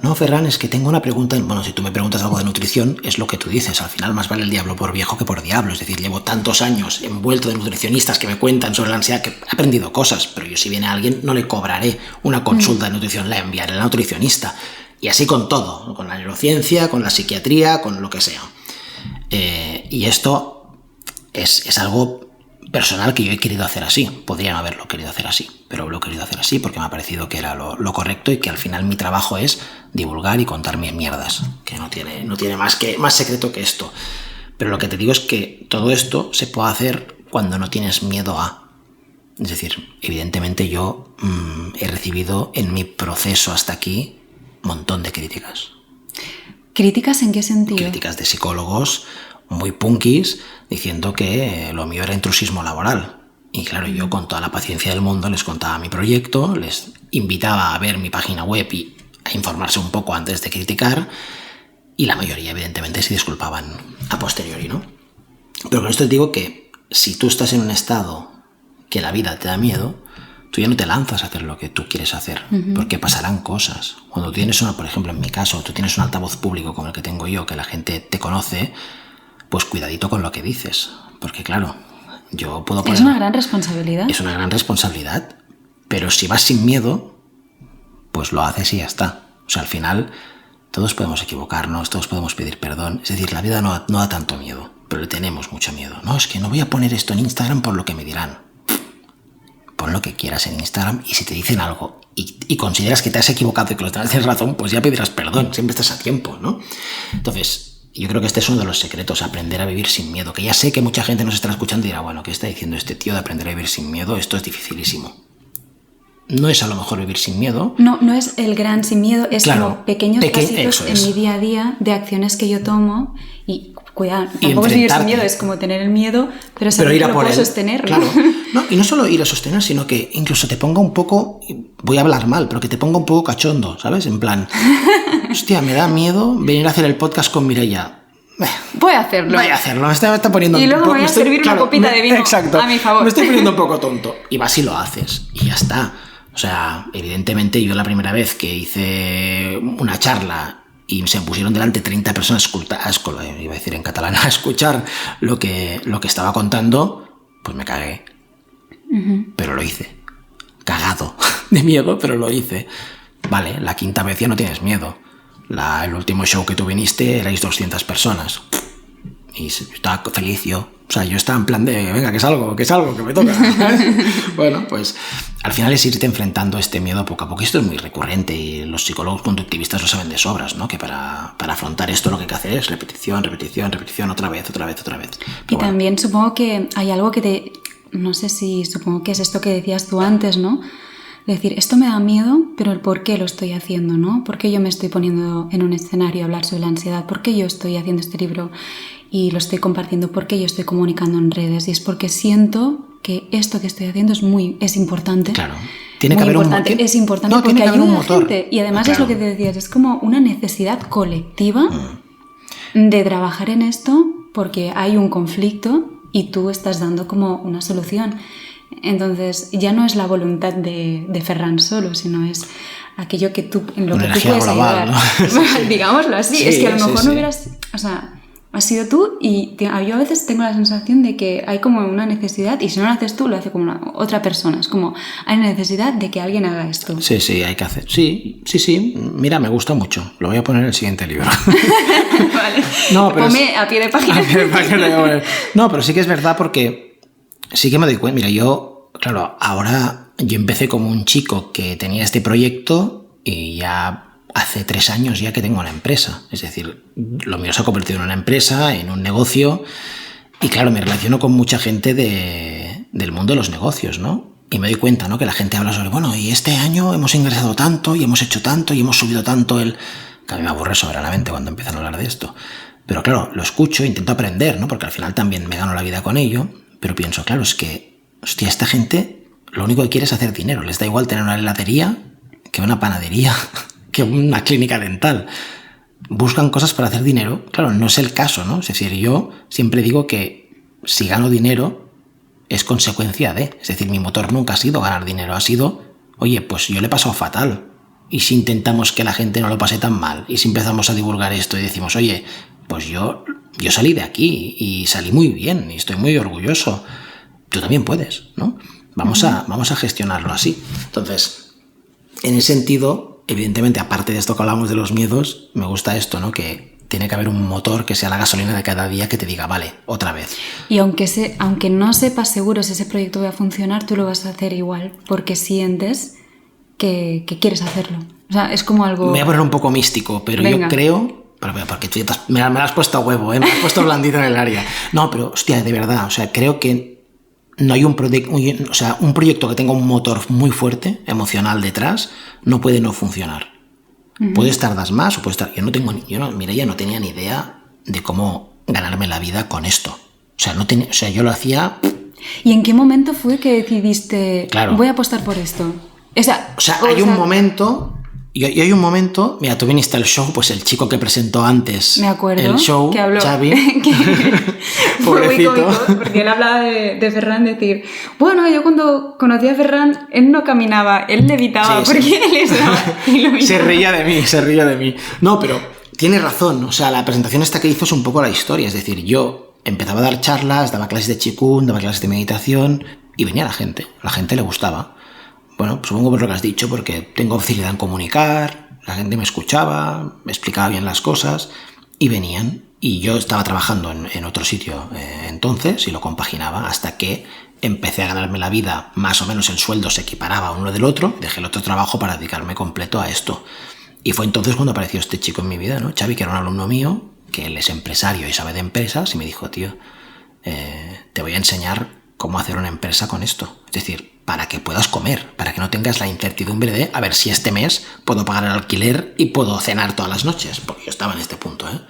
No, Ferran, es que tengo una pregunta. Bueno, si tú me preguntas algo de nutrición, es lo que tú dices. Al final, más vale el diablo por viejo que por diablo. Es decir, llevo tantos años envuelto de nutricionistas que me cuentan sobre la ansiedad, que he aprendido cosas. Pero yo, si viene alguien, no le cobraré una consulta de nutrición, la enviaré al nutricionista. Y así con todo, con la neurociencia, con la psiquiatría, con lo que sea. Y esto es algo personal que yo he querido hacer así. Podría no haberlo querido hacer así, pero lo he querido hacer así porque me ha parecido que era lo correcto y que al final mi trabajo es divulgar y contar mis mierdas, que no tiene más secreto que esto. Pero lo que te digo es que todo esto se puede hacer cuando no tienes miedo a... Es decir, evidentemente yo he recibido en mi proceso hasta aquí montón de críticas. ¿Críticas en qué sentido? Críticas de psicólogos muy punkis diciendo que lo mío era intrusismo laboral. Y claro, yo con toda la paciencia del mundo les contaba mi proyecto, les invitaba a ver mi página web y a informarse un poco antes de criticar, y la mayoría evidentemente se disculpaban a posteriori, ¿no? Pero con esto te digo que si tú estás en un estado que la vida te da miedo, tú ya no te lanzas a hacer lo que tú quieres hacer, porque pasarán cosas. Cuando tú tienes por ejemplo, en mi caso, tú tienes un altavoz público como el que tengo yo, que la gente te conoce, pues cuidadito con lo que dices, porque claro, yo puedo poner... Es una gran responsabilidad. Es una gran responsabilidad, pero si vas sin miedo, pues lo haces y ya está. O sea, al final, todos podemos equivocarnos, todos podemos pedir perdón. Es decir, la vida no da tanto miedo, pero le tenemos mucho miedo. No, es que no voy a poner esto en Instagram por lo que me dirán. Pon lo que quieras en Instagram y si te dicen algo y consideras que te has equivocado y que tienes razón, pues ya pedirás perdón, siempre estás a tiempo, ¿no? Entonces, yo creo que este es uno de los secretos, aprender a vivir sin miedo, que ya sé que mucha gente nos estará escuchando y dirá, bueno, ¿qué está diciendo este tío de aprender a vivir sin miedo? Esto es dificilísimo. No es a lo mejor vivir sin miedo. No es el gran sin miedo, es como pequeños pasitos en mi día a día de acciones que yo tomo y cuidado, tampoco es vivir sin miedo, es como tener el miedo, pero saber que lo puedo sostener. Claro. No, y no solo ir a sostener, sino que incluso te ponga un poco, voy a hablar mal, pero que te ponga un poco cachondo, ¿sabes? En plan, hostia, me da miedo venir a hacer el podcast con Mireia. Voy a hacerlo. Me está poniendo y luego me voy a servir una copita de vino a mi favor. Me estoy poniendo un poco tonto. Y vas y lo haces. Y ya está. O sea, evidentemente yo la primera vez que hice una charla y se pusieron delante 30 personas iba a decir en catalán, a escuchar lo que estaba contando, pues me cagué. Pero lo hice. Cagado de miedo, pero lo hice. Vale, la quinta vez ya no tienes miedo. El último show que tú viniste erais 200 personas. Y estaba feliz yo. O sea, yo estaba en plan de, venga, que salgo, que me toca. Bueno, pues al final es irte enfrentando este miedo poco a poco. Esto es muy recurrente y los psicólogos conductivistas lo saben de sobras, ¿no? Que para afrontar esto lo que hay que hacer es repetición, otra vez. Y también supongo que hay algo que supongo que es esto que decías tú antes, ¿no? Es decir, esto me da miedo, pero el por qué lo estoy haciendo, ¿no? ¿Por qué yo me estoy poniendo en un escenario a hablar sobre la ansiedad? ¿Por qué yo estoy haciendo este libro y lo estoy compartiendo? ¿Por qué yo estoy comunicando en redes? Y es porque siento que esto que estoy haciendo es importante. Claro. Tiene que haber es importante porque ayuda a gente. Y además es lo que te decías, es como una necesidad colectiva de trabajar en esto porque hay un conflicto y tú estás dando como una solución. Entonces ya no es la voluntad de Ferran solo, sino es aquello que tú, en lo que tú puedes global, ayudar, ¿no? Digámoslo así. Sí, es que a lo mejor no hubieras, o sea, has sido tú y yo a veces tengo la sensación de que hay como una necesidad y si no lo haces tú, lo hace como otra persona. Es como, hay una necesidad de que alguien haga esto. Sí, hay que hacer. Sí. Mira, me gusta mucho. Lo voy a poner en el siguiente libro. Vale. No, pero ponme a pie de página. No, pero sí que es verdad porque sí que me doy cuenta. Mira, ahora yo empecé como un chico que tenía este proyecto y ya hace 3 años ya que tengo una empresa. Es decir, lo mío se ha convertido en una empresa, en un negocio. Y claro, me relaciono con mucha gente del mundo de los negocios, ¿no? Y me doy cuenta, ¿no? Que la gente habla sobre, bueno, y este año hemos ingresado tanto y hemos hecho tanto y hemos subido tanto que a mí me aburre soberanamente cuando empiezan a hablar de esto. Pero claro, lo escucho, intento aprender, ¿no? Porque al final también me gano la vida con ello. Pero pienso, claro, es que, hostia, esta gente lo único que quiere es hacer dinero. Les da igual tener una heladería que una panadería, que una clínica dental. Buscan cosas para hacer dinero. Claro, no es el caso, ¿no? Es decir, yo siempre digo que si gano dinero es consecuencia de... Es decir, mi motor nunca ha sido ganar dinero. Ha sido, oye, pues yo le he pasado fatal. Y si intentamos que la gente no lo pase tan mal, y si empezamos a divulgar esto y decimos, oye, pues yo salí de aquí y salí muy bien y estoy muy orgulloso. Tú también puedes, ¿no? Vamos a gestionarlo así. Entonces, en ese sentido, evidentemente, aparte de esto que hablamos de los miedos, me gusta esto, ¿no? Que tiene que haber un motor que sea la gasolina de cada día que te diga, vale, otra vez. Y aunque no sepas seguro si ese proyecto va a funcionar, tú lo vas a hacer igual, porque sientes que quieres hacerlo. O sea, es como algo... Me voy a poner un poco místico, pero Venga. Yo creo... Porque tú me la has puesto a huevo, me la has puesto blandito en el área. No, pero, hostia, de verdad, o sea, creo que no hay un proyecto que tenga un motor muy fuerte, emocional detrás, no puede no funcionar. Puedes tardar más o puedes tardar... Mireia no tenía ni idea de cómo ganarme la vida con esto. O sea, yo lo hacía... ¿Y en qué momento fue que decidiste, voy a apostar por esto? Hay un momento... Y hay un momento, mira, tú viniste al show, pues el chico que presentó antes me acuerdo, el show, que habló, Xavi, fue muy cómico, porque él hablaba de Ferran, decir, bueno, yo cuando conocí a Ferran, él no caminaba, él levitaba, porque él estaba iluminado. Se reía de mí. No, pero tiene razón, o sea, la presentación esta que hizo es un poco la historia, es decir, yo empezaba a dar charlas, daba clases de Qigong, daba clases de meditación, y venía la gente le gustaba. bueno, supongo por lo que has dicho, porque tengo facilidad en comunicar, la gente me escuchaba, me explicaba bien las cosas y venían. Y yo estaba trabajando en otro sitio entonces y lo compaginaba hasta que empecé a ganarme la vida, más o menos el sueldo se equiparaba uno del otro, dejé el otro trabajo para dedicarme completo a esto. Y fue entonces cuando apareció este chico en mi vida, ¿no? Xavi, que era un alumno mío, que él es empresario y sabe de empresas, y me dijo, tío, te voy a enseñar cómo hacer una empresa con esto. Es decir, para que puedas comer, para que no tengas la incertidumbre de a ver si este mes puedo pagar el alquiler y puedo cenar todas las noches, porque yo estaba en este punto, ¿eh?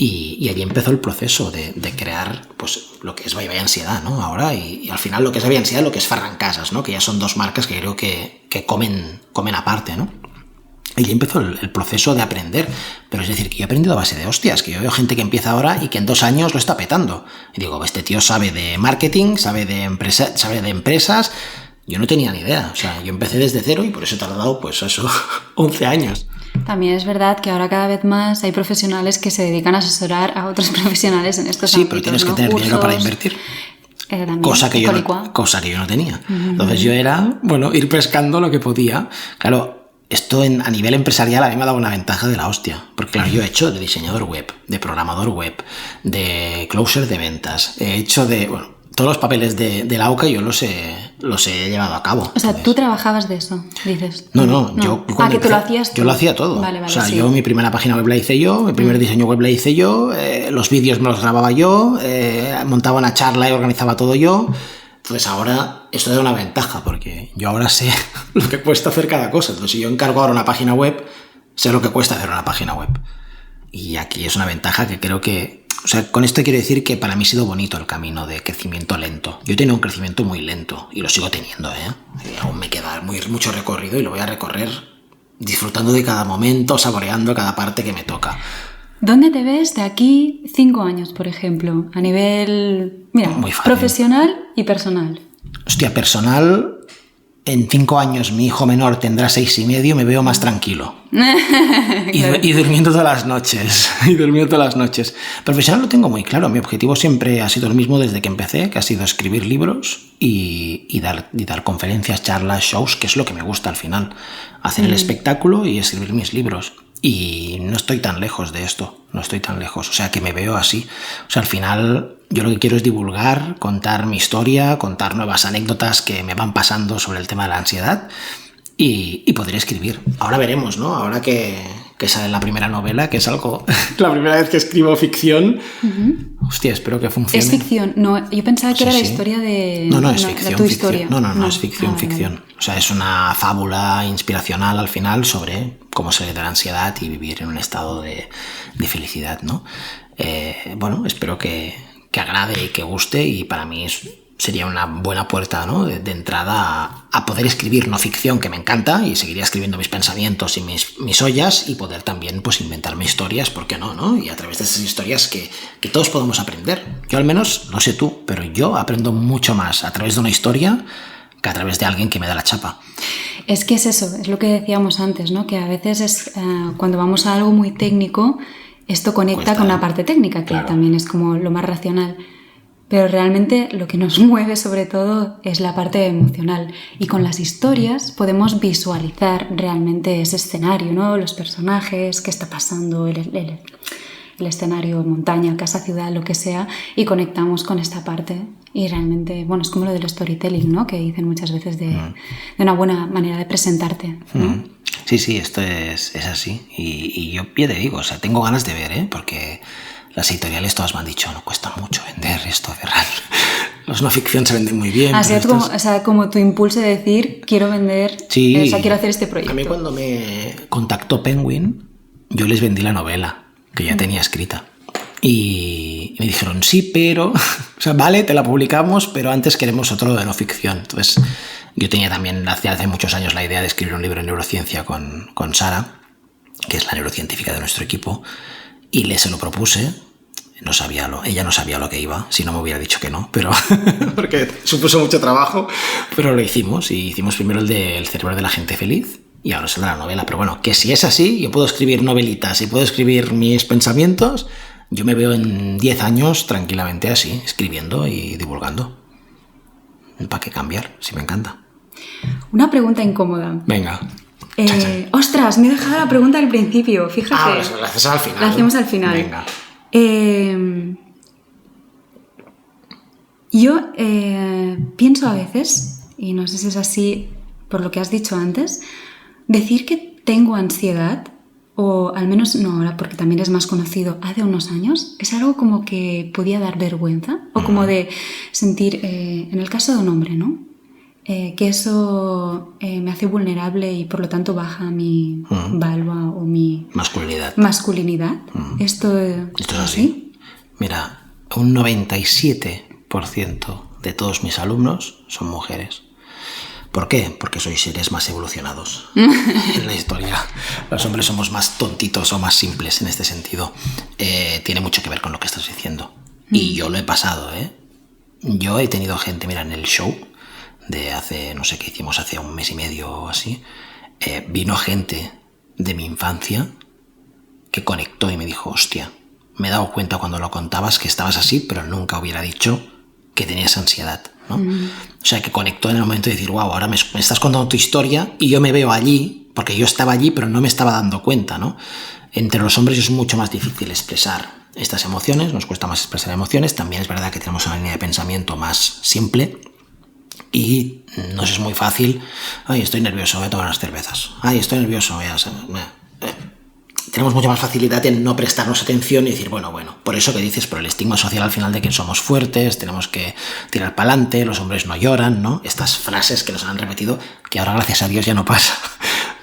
Y allí empezó el proceso de crear pues lo que es Bye Bye Ansiedad, ¿no? Ahora, y al final lo que es Bye Bye Ansiedad, lo que es Farrancasas, ¿no? Que ya son dos marcas que creo que comen aparte, ¿no? Y allí empezó el proceso de aprender. Pero es decir, que yo he aprendido a base de hostias, que yo veo gente que empieza ahora y que en 2 años lo está petando. Y digo, este tío sabe de marketing, sabe de empresas. Yo no tenía ni idea. O sea, yo empecé desde cero y por eso he tardado, pues eso, 11 años. También es verdad que ahora cada vez más hay profesionales que se dedican a asesorar a otros profesionales en estos ámbitos. Sí, pero tienes que tener dinero para invertir. Cosa que yo no tenía. Entonces yo era, ir pescando lo que podía. Claro, esto a nivel empresarial a mí me ha dado una ventaja de la hostia. Porque claro, yo he hecho de diseñador web, de programador web, de closer de ventas, he hecho de... todos los papeles de la AUCA yo los he llevado a cabo. O sea, ¿tú trabajabas de eso, dices? No. Yo que tú lo hacías tú. Yo lo hacía todo. Vale, o sea, sí. Yo mi primera página web la hice yo, mi primer diseño web la hice yo, los vídeos me los grababa yo, montaba una charla y organizaba todo yo. Entonces ahora esto da una ventaja, porque yo ahora sé lo que cuesta hacer cada cosa. Entonces si yo encargo ahora una página web, sé lo que cuesta hacer una página web. Y aquí es una ventaja que creo que... O sea, con esto quiero decir que para mí ha sido bonito el camino de crecimiento lento. Yo he tenido un crecimiento muy lento y lo sigo teniendo, ¿eh? Y aún me queda mucho recorrido y lo voy a recorrer disfrutando de cada momento, saboreando cada parte que me toca. ¿Dónde te ves de aquí 5 años, por ejemplo? A nivel, profesional y personal. Hostia, personal... En 5 años mi hijo menor tendrá 6 y medio, me veo más tranquilo. y durmiendo todas las noches. Profesional lo tengo muy claro. Mi objetivo siempre ha sido el mismo desde que empecé, que ha sido escribir libros y dar conferencias, charlas, shows, que es lo que me gusta al final. Hacer el espectáculo y escribir mis libros. Y no estoy tan lejos de esto. O sea, que me veo así. O sea, al final... Yo lo que quiero es divulgar, contar mi historia, contar nuevas anécdotas que me van pasando sobre el tema de la ansiedad y poder escribir. Ahora veremos, ¿no? Ahora que sale la primera novela, que es algo... la primera vez que escribo ficción. Hostia, espero que funcione. ¿Es ficción? No, yo pensaba que era la historia de... No, es ficción. De tu historia. No, es ficción, ficción. Vale. O sea, es una fábula inspiracional al final sobre cómo salir de la ansiedad y vivir en un estado de felicidad, ¿no? Espero que agrade y que guste, y para mí sería una buena puerta, ¿no? de entrada a poder escribir no ficción, que me encanta, y seguiría escribiendo mis pensamientos y mis ollas, y poder también pues inventarme historias, ¿por qué no? Y a través de esas historias que todos podemos aprender. Yo al menos, no sé tú, pero yo aprendo mucho más a través de una historia que a través de alguien que me da la chapa. Es que es eso, es lo que decíamos antes, ¿no? Que a veces es cuando vamos a algo muy técnico, esto conecta con la parte técnica, que también es como lo más racional. Pero realmente lo que nos mueve sobre todo es la parte emocional. Y con las historias podemos visualizar realmente ese escenario, ¿no? Los personajes, qué está pasando, el escenario, montaña, casa, ciudad, lo que sea, y conectamos con esta parte. Y realmente, es como lo del storytelling, ¿no? Que dicen muchas veces de una buena manera de presentarte, ¿no? Sí, esto es así. Y yo ya te digo, o sea, tengo ganas de ver, porque las editoriales todas me han dicho, no cuesta mucho vender esto, cerrar. Los no ficción se venden muy bien. Así es como tu impulso de decir, quiero vender, quiero hacer este proyecto. A mí cuando me contactó Penguin, yo les vendí la novela que ya tenía escrita. Y me dijeron, sí, pero... O sea, vale, te la publicamos, pero antes queremos otro de no ficción. Entonces, yo tenía también hace muchos años la idea de escribir un libro de neurociencia con Sara, que es la neurocientífica de nuestro equipo, y se lo propuse. Ella no sabía lo que iba, si no me hubiera dicho que no, pero porque supuso mucho trabajo, pero lo hicimos, y hicimos primero el del cerebro de la gente feliz, y ahora saldrá la novela. Pero bueno, que si es así, yo puedo escribir novelitas y puedo escribir mis pensamientos. Yo me veo en 10 años tranquilamente así, escribiendo y divulgando. ¿Para qué cambiar? Si me encanta. Una pregunta incómoda. Venga. Ostras, me he dejado la pregunta al principio, fíjate. La haces al final. La hacemos al final. Venga. Yo pienso a veces, y no sé si es así por lo que has dicho antes, decir que tengo ansiedad, o al menos no ahora, porque también es más conocido, hace unos años, es algo como que podía dar vergüenza, o como de sentir, en el caso de un hombre, ¿no? Que eso me hace vulnerable y por lo tanto baja mi valua o mi masculinidad. ¿Esto es así? Mira, un 97% de todos mis alumnos son mujeres. ¿Por qué? Porque sois seres más evolucionados en la historia. Los hombres somos más tontitos o más simples en este sentido. Tiene mucho que ver con lo que estás diciendo. Y yo lo he pasado, ¿eh? Yo he tenido gente, mira, en el show de hace, no sé qué hicimos, hace un mes y medio o así, vino gente de mi infancia que conectó y me dijo, hostia, me he dado cuenta cuando lo contabas que estabas así, pero nunca hubiera dicho que tenías ansiedad, ¿no? O sea, que conectó en el momento de decir, wow, ahora me estás contando tu historia y yo me veo allí, porque yo estaba allí, pero no me estaba dando cuenta, ¿no? Entre los hombres es mucho más difícil expresar estas emociones, nos cuesta más expresar emociones, también es verdad que tenemos una línea de pensamiento más simple y nos es muy fácil, ay, estoy nervioso, voy a tomar unas cervezas, ay, estoy nervioso, voy a... Tenemos mucha más facilidad en no prestarnos atención y decir, bueno, por eso que dices, por el estigma social al final de que somos fuertes, tenemos que tirar para adelante, los hombres no lloran, ¿no? Estas frases que nos han repetido, que ahora gracias a Dios ya no pasa,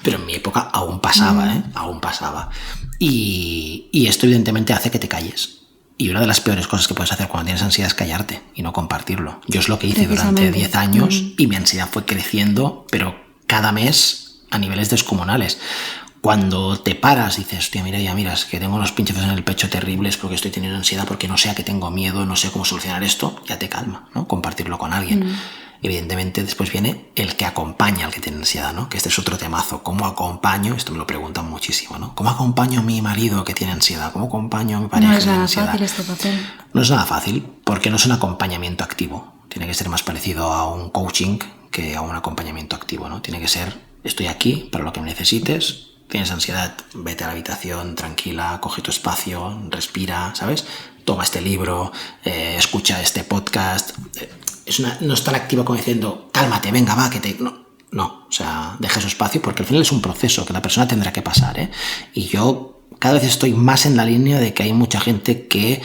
pero en mi época aún pasaba, aún pasaba. Y esto evidentemente hace que te calles. Y una de las peores cosas que puedes hacer cuando tienes ansiedad es callarte y no compartirlo. Yo es lo que hice durante 10 años y mi ansiedad fue creciendo, pero cada mes a niveles descomunales. Cuando te paras y dices, hostia, mira, es que tengo unos pinchazos en el pecho terribles porque estoy teniendo ansiedad, porque no sé a qué tengo miedo, no sé cómo solucionar esto, ya te calma, ¿no? Compartirlo con alguien. Evidentemente después viene el que acompaña al que tiene ansiedad, ¿no? Que este es otro temazo. ¿Cómo acompaño? Esto me lo preguntan muchísimo, ¿no? ¿Cómo acompaño a mi marido que tiene ansiedad? ¿Cómo acompaño a mi pareja que tiene ansiedad? No es nada fácil este papel. No es nada fácil porque no es un acompañamiento activo. Tiene que ser más parecido a un coaching que a un acompañamiento activo, ¿no? Tiene que ser, estoy aquí para lo que me necesites. Tienes ansiedad, vete a la habitación tranquila, coge tu espacio, respira, ¿sabes? Toma este libro, escucha este podcast. No es tan activa como diciendo, cálmate, venga, va, que te... No, o sea, deja su espacio porque al final es un proceso que la persona tendrá que pasar, ¿eh? Y yo cada vez estoy más en la línea de que hay mucha gente que,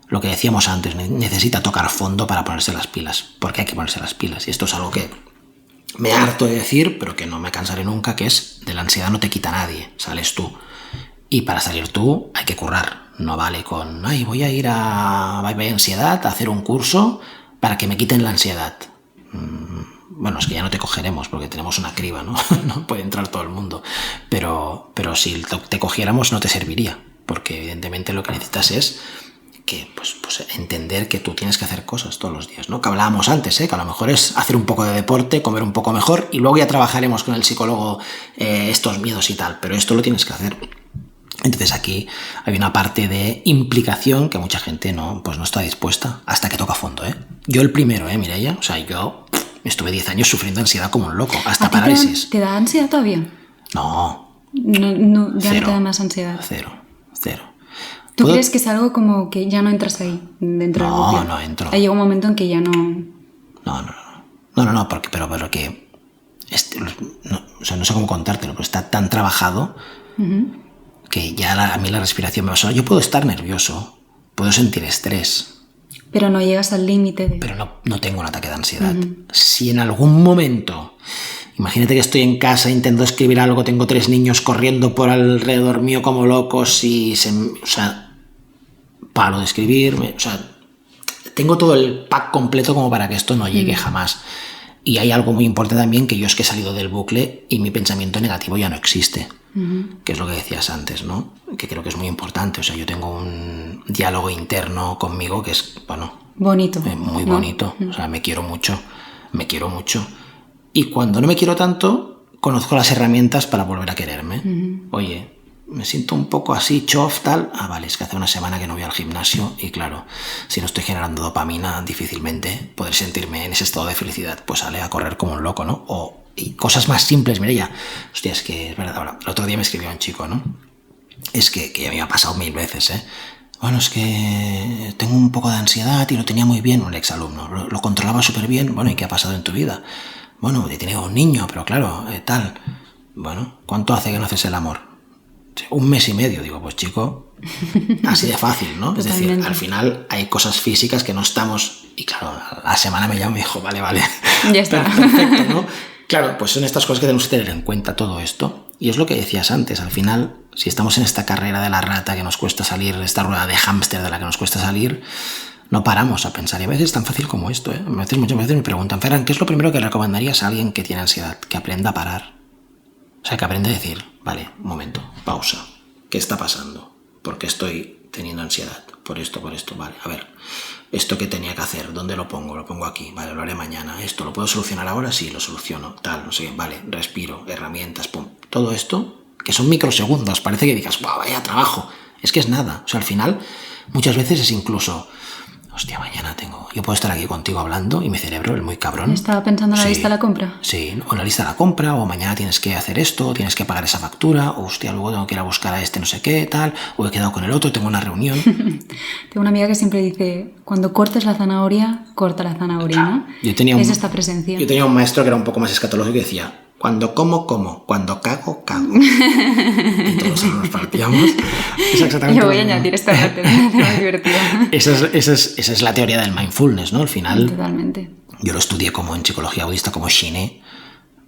lo que decíamos antes, necesita tocar fondo para ponerse las pilas, porque hay que ponerse las pilas. Y esto es algo que me harto de decir, pero que no me cansaré nunca, que es, de la ansiedad no te quita nadie, sales tú. Y para salir tú hay que currar. No vale con, ay, voy a ir a Bye Bye Ansiedad a hacer un curso para que me quiten la ansiedad. Bueno, es que ya no te cogeremos porque tenemos una criba, ¿no? No puede entrar todo el mundo. Pero si te cogiéramos no te serviría, porque evidentemente lo que necesitas es que pues entender que tú tienes que hacer cosas todos los días, ¿no? Que hablábamos antes, que a lo mejor es hacer un poco de deporte, comer un poco mejor y luego ya trabajaremos con el psicólogo estos miedos y tal, pero esto lo tienes que hacer. Entonces aquí hay una parte de implicación que mucha gente no está dispuesta hasta que toca fondo, ¿eh? Yo el primero, Mireia, o sea, yo estuve 10 años sufriendo ansiedad como un loco, hasta parálisis. ¿Te da ansiedad todavía? No, ya no te da más ansiedad. Cero. ¿Tú crees que es algo como que ya no entras ahí, dentro del bucle? No entro. Ha llegado un momento en que ya no... No, pero que... o sea, no sé cómo contártelo, pero está tan trabajado que ya a mí la respiración me va a sonar. Yo puedo estar nervioso, puedo sentir estrés. Pero no llegas al límite de... Pero no tengo un ataque de ansiedad. Si en algún momento... Imagínate que estoy en casa, intento escribir algo, tengo 3 niños corriendo por alrededor mío como locos y paro de escribir, tengo todo el pack completo como para que esto no llegue jamás. Y hay algo muy importante también, que yo es que he salido del bucle y mi pensamiento negativo ya no existe, que es lo que decías antes, ¿no? Que creo que es muy importante. O sea, yo tengo un diálogo interno conmigo que es, bonito. Muy bonito. O sea, me quiero mucho. Y cuando no me quiero tanto, conozco las herramientas para volver a quererme. Oye, me siento un poco así, chof, tal. Ah, vale, es que hace una semana que no voy al gimnasio y claro, si no estoy generando dopamina, difícilmente poder sentirme en ese estado de felicidad. Pues sale a correr como un loco, ¿no? Y cosas más simples, mira ya. Hostia, es que es verdad. Ahora, el otro día me escribió un chico, ¿no? Es que ya me ha pasado 1000 veces, ¿eh? Bueno, es que tengo un poco de ansiedad y lo tenía muy bien, un exalumno. Lo controlaba súper bien. Bueno, ¿y qué ha pasado en tu vida? Bueno, he tenido un niño, pero claro, tal. Bueno, ¿cuánto hace que no haces el amor? 1 mes y medio. Digo, pues chico, así de fácil, ¿no? Es decir, al final hay cosas físicas que no estamos... Y claro, a la semana me llama y me dijo, vale. Ya está. Perfecto, ¿no? Claro, pues son estas cosas que tenemos que tener en cuenta todo esto. Y es lo que decías antes, al final, si estamos en esta carrera de la rata que nos cuesta salir, esta rueda de hámster de la que nos cuesta salir, no paramos a pensar. Y a veces es tan fácil como esto, ¿eh? Muchas veces me preguntan, Ferran, ¿qué es lo primero que recomendarías a alguien que tiene ansiedad? Que aprenda a parar. O sea, que aprenda a decir, vale, un momento, pausa. ¿Qué está pasando? ¿Por qué estoy teniendo ansiedad? Por esto, vale. A ver, esto que tenía que hacer, ¿dónde lo pongo? Lo pongo aquí, vale, lo haré mañana. ¿Esto lo puedo solucionar ahora? Sí, lo soluciono, tal, no sé qué, vale, respiro, herramientas, pum. Todo esto, que son microsegundos, parece que digas, wow, vaya trabajo. Es que es nada. O sea, al final, muchas veces es incluso... Hostia, mañana yo puedo estar aquí contigo hablando y mi cerebro, el muy cabrón... ¿Estaba pensando en la lista de la compra? Sí, o en la lista de la compra, o mañana tienes que hacer esto, o tienes que pagar esa factura, o hostia, luego tengo que ir a buscar a este no sé qué, tal, o he quedado con el otro, tengo una reunión... Tengo una amiga que siempre dice, cuando cortes la zanahoria, corta la zanahoria, ¿no? Es esta presencia. Yo tenía un maestro que era un poco más escatológico y decía, cuando como, cuando cago. Y todos nos partíamos. Es exactamente. Yo voy a añadir esta parte, me hace muy divertida. Esa es la teoría del mindfulness, ¿no? Al final. Totalmente. Yo lo estudié como en psicología budista, como Shiné,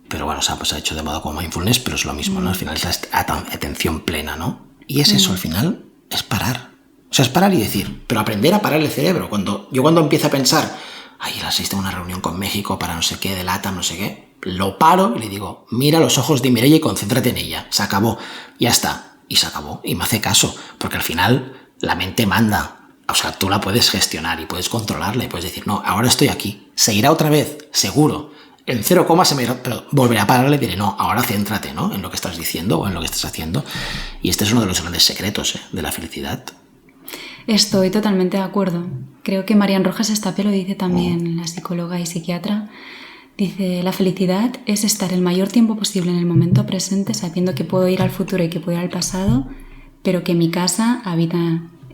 pero bueno, pues se ha hecho de modo como mindfulness, pero es lo mismo, ¿no? Al final es la atención plena, ¿no? Y es eso, al final, es parar. O sea, es parar y decir, pero aprender a parar el cerebro. Cuando empiezo a pensar, ay, a las 6 tengo una reunión con México para no sé qué, de LATAM, no sé qué, lo paro y le digo, mira los ojos de Mireia y concéntrate en ella. Se acabó. Ya está. Y se acabó. Y me hace caso. Porque al final la mente manda. O sea, tú la puedes gestionar y puedes controlarla y puedes decir, no, ahora estoy aquí. Se irá otra vez, seguro. En 0, se me irá, pero volveré a pararle y diré, no, ahora céntrate, ¿no? En lo que estás diciendo o en lo que estás haciendo. Y este es uno de los grandes secretos, de la felicidad. Estoy totalmente de acuerdo. Creo que Marian Rojas Estapé lo dice también, la psicóloga y psiquiatra. Dice, la felicidad es estar el mayor tiempo posible en el momento presente sabiendo que puedo ir al futuro y que puedo ir al pasado, pero que mi casa habita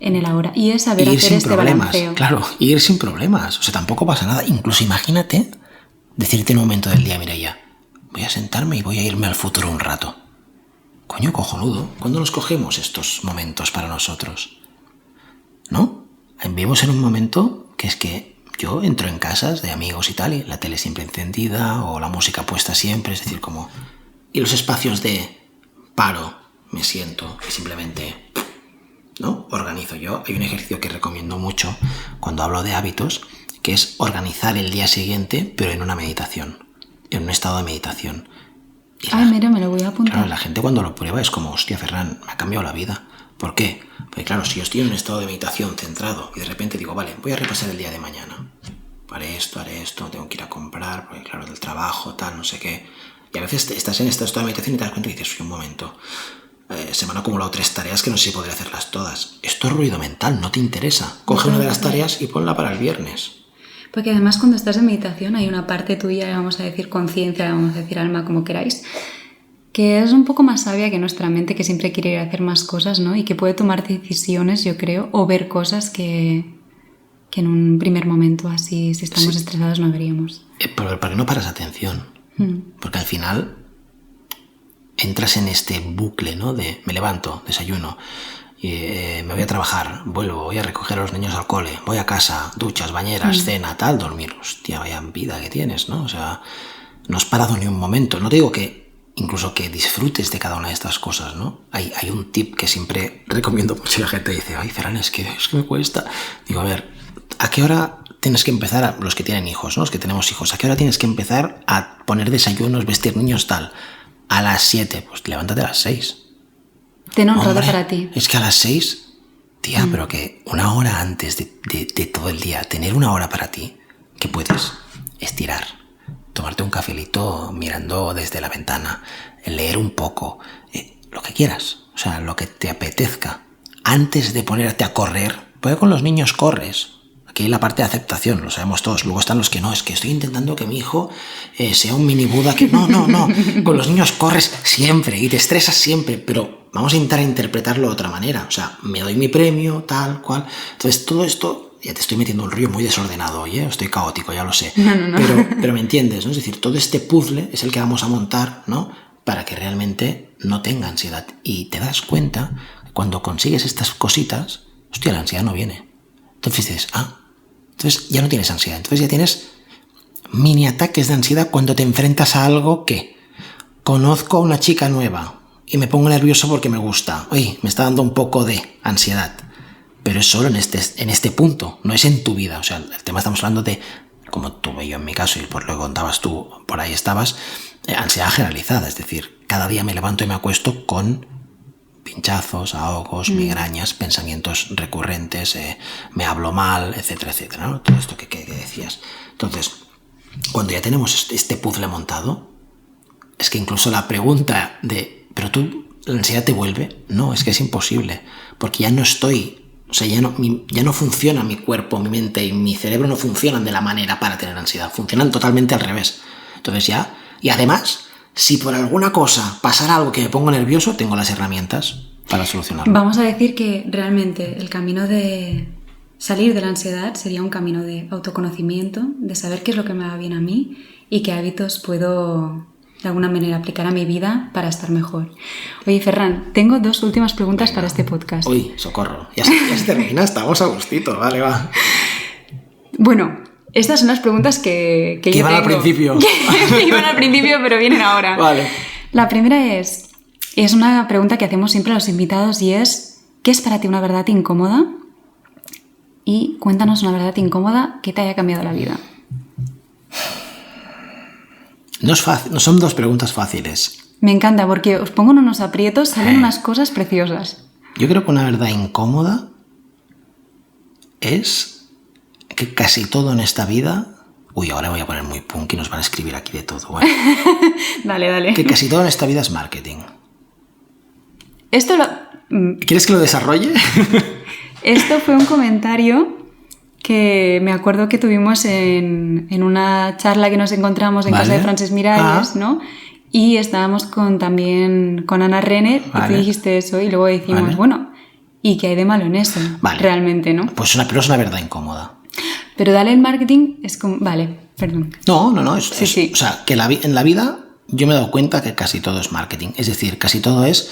en el ahora. Y es saber hacer este balanceo. Claro, y ir sin problemas. O sea, tampoco pasa nada. Incluso imagínate decirte en un momento del día, Mireia, voy a sentarme y voy a irme al futuro un rato. Coño, cojonudo. ¿Cuándo nos cogemos estos momentos para nosotros? ¿No? Vivimos en un momento que es que yo entro en casas de amigos y tal, y la tele siempre encendida o la música puesta siempre, es decir, como... Y los espacios de paro, me siento y simplemente, ¿no? Organizo yo. Hay un ejercicio que recomiendo mucho cuando hablo de hábitos, que es organizar el día siguiente, pero en una meditación, en un estado de meditación. Mira, me lo voy a apuntar. Claro, la gente cuando lo prueba es como, hostia, Ferran, me ha cambiado la vida. ¿Por qué? Porque claro, si yo estoy en un estado de meditación centrado y de repente digo, vale, voy a repasar el día de mañana. Haré esto, tengo que ir a comprar, porque claro, del trabajo, tal, no sé qué. Y a veces estás en este estado de meditación y te das cuenta y dices, un momento, se me han acumulado 3 tareas que no sé si podré hacerlas todas. Esto es ruido mental, no te interesa. Coge una de las tareas y ponla para el viernes. Porque además cuando estás en meditación hay una parte tuya, vamos a decir conciencia, vamos a decir alma, como queráis, que es un poco más sabia que nuestra mente, que siempre quiere ir a hacer más cosas, ¿no? Y que puede tomar decisiones, yo creo, o ver cosas que en un primer momento así, si estamos estresados, no veríamos. Pero ¿para qué no paras atención? Porque al final entras en este bucle, ¿no? De me levanto, desayuno, me voy a trabajar, vuelvo, voy a recoger a los niños al cole, voy a casa, duchas, bañeras, cena, tal, dormir. Hostia, vaya vida que tienes, ¿no? O sea, no has parado ni un momento. No te digo que incluso que disfrutes de cada una de estas cosas, ¿no? Hay un tip que siempre recomiendo por si la gente dice, ay, Ferran, es que me cuesta. Digo, a ver, ¿a qué hora tienes que empezar, los que tienen hijos, ¿no? Los que tenemos hijos, ¿a qué hora tienes que empezar a poner desayunos, vestir niños, tal? A las 7, pues levántate a las 6. Ten un rato para ti. Es que a las 6, tía, pero que una hora antes de todo el día, tener una hora para ti, que puedes estirar, tomarte un cafelito mirando desde la ventana, leer un poco, lo que quieras. O sea, lo que te apetezca, antes de ponerte a correr, porque con los niños corres. Aquí hay la parte de aceptación, lo sabemos todos. Luego están los que no, es que estoy intentando que mi hijo sea un mini Buda, que no. Con los niños corres siempre y te estresas siempre, pero vamos a intentar interpretarlo de otra manera. O sea, me doy mi premio, tal, cual. Entonces, todo esto, ya te estoy metiendo un rollo muy desordenado hoy, estoy caótico, ya lo sé. No. Pero me entiendes, ¿no? Es decir, todo este puzzle es el que vamos a montar, ¿no? Para que realmente no tenga ansiedad. Y te das cuenta, cuando consigues estas cositas, hostia, la ansiedad no viene. Entonces dices, entonces ya no tienes ansiedad. Entonces ya tienes mini ataques de ansiedad cuando te enfrentas a algo que conozco a una chica nueva y me pongo nervioso porque me gusta. Oye, me está dando un poco de ansiedad. Pero es solo en este punto, no es en tu vida. O sea, el tema estamos hablando de, como tuve yo en mi caso y por lo que contabas tú, por ahí estabas, ansiedad generalizada. Es decir, cada día me levanto y me acuesto con pinchazos, ahogos, migrañas, pensamientos recurrentes, me hablo mal, etcétera, etcétera, ¿no? Todo esto que decías. Entonces, cuando ya tenemos este puzzle montado, es que incluso la pregunta de, ¿pero tú la ansiedad te vuelve? No, es que es imposible, porque ya no estoy, o sea, ya no funciona mi cuerpo, mi mente y mi cerebro no funcionan de la manera para tener ansiedad, funcionan totalmente al revés. Entonces ya, y además, si por alguna cosa pasara algo que me pongo nervioso, tengo las herramientas para solucionarlo. Vamos a decir que realmente el camino de salir de la ansiedad sería un camino de autoconocimiento, de saber qué es lo que me va bien a mí y qué hábitos puedo de alguna manera aplicar a mi vida para estar mejor. Oye, Ferran, tengo 2 últimas preguntas para este podcast. Uy, socorro. Ya se termina, estamos a gustito. Vale, va. Bueno, estas son las preguntas que yo iban tengo. Al principio. Que iban al principio, pero vienen ahora. Vale. La primera es una pregunta que hacemos siempre a los invitados y es, ¿qué es para ti una verdad incómoda? Y cuéntanos una verdad incómoda que te haya cambiado la vida. No es fácil, no son 2 preguntas fáciles. Me encanta porque os pongo en unos aprietos, salen unas cosas preciosas. Yo creo que una verdad incómoda es que casi todo en esta vida... Uy, ahora voy a poner muy punk y nos van a escribir aquí de todo. Bueno, Dale. que casi todo en esta vida es marketing. Esto ¿Quieres que lo desarrolle? Esto fue un comentario que me acuerdo que tuvimos en una charla que nos encontramos en casa de Frances Miralles, ¿no? Y estábamos también con Ana Renner y tú dijiste eso y luego decimos, bueno, ¿y qué hay de malo en eso? Realmente, ¿no? Pues pero es una verdad incómoda. Pero dale el marketing es como... Vale, perdón. No. Sí. O sea, que en la vida yo me he dado cuenta que casi todo es marketing. Es decir, casi todo es...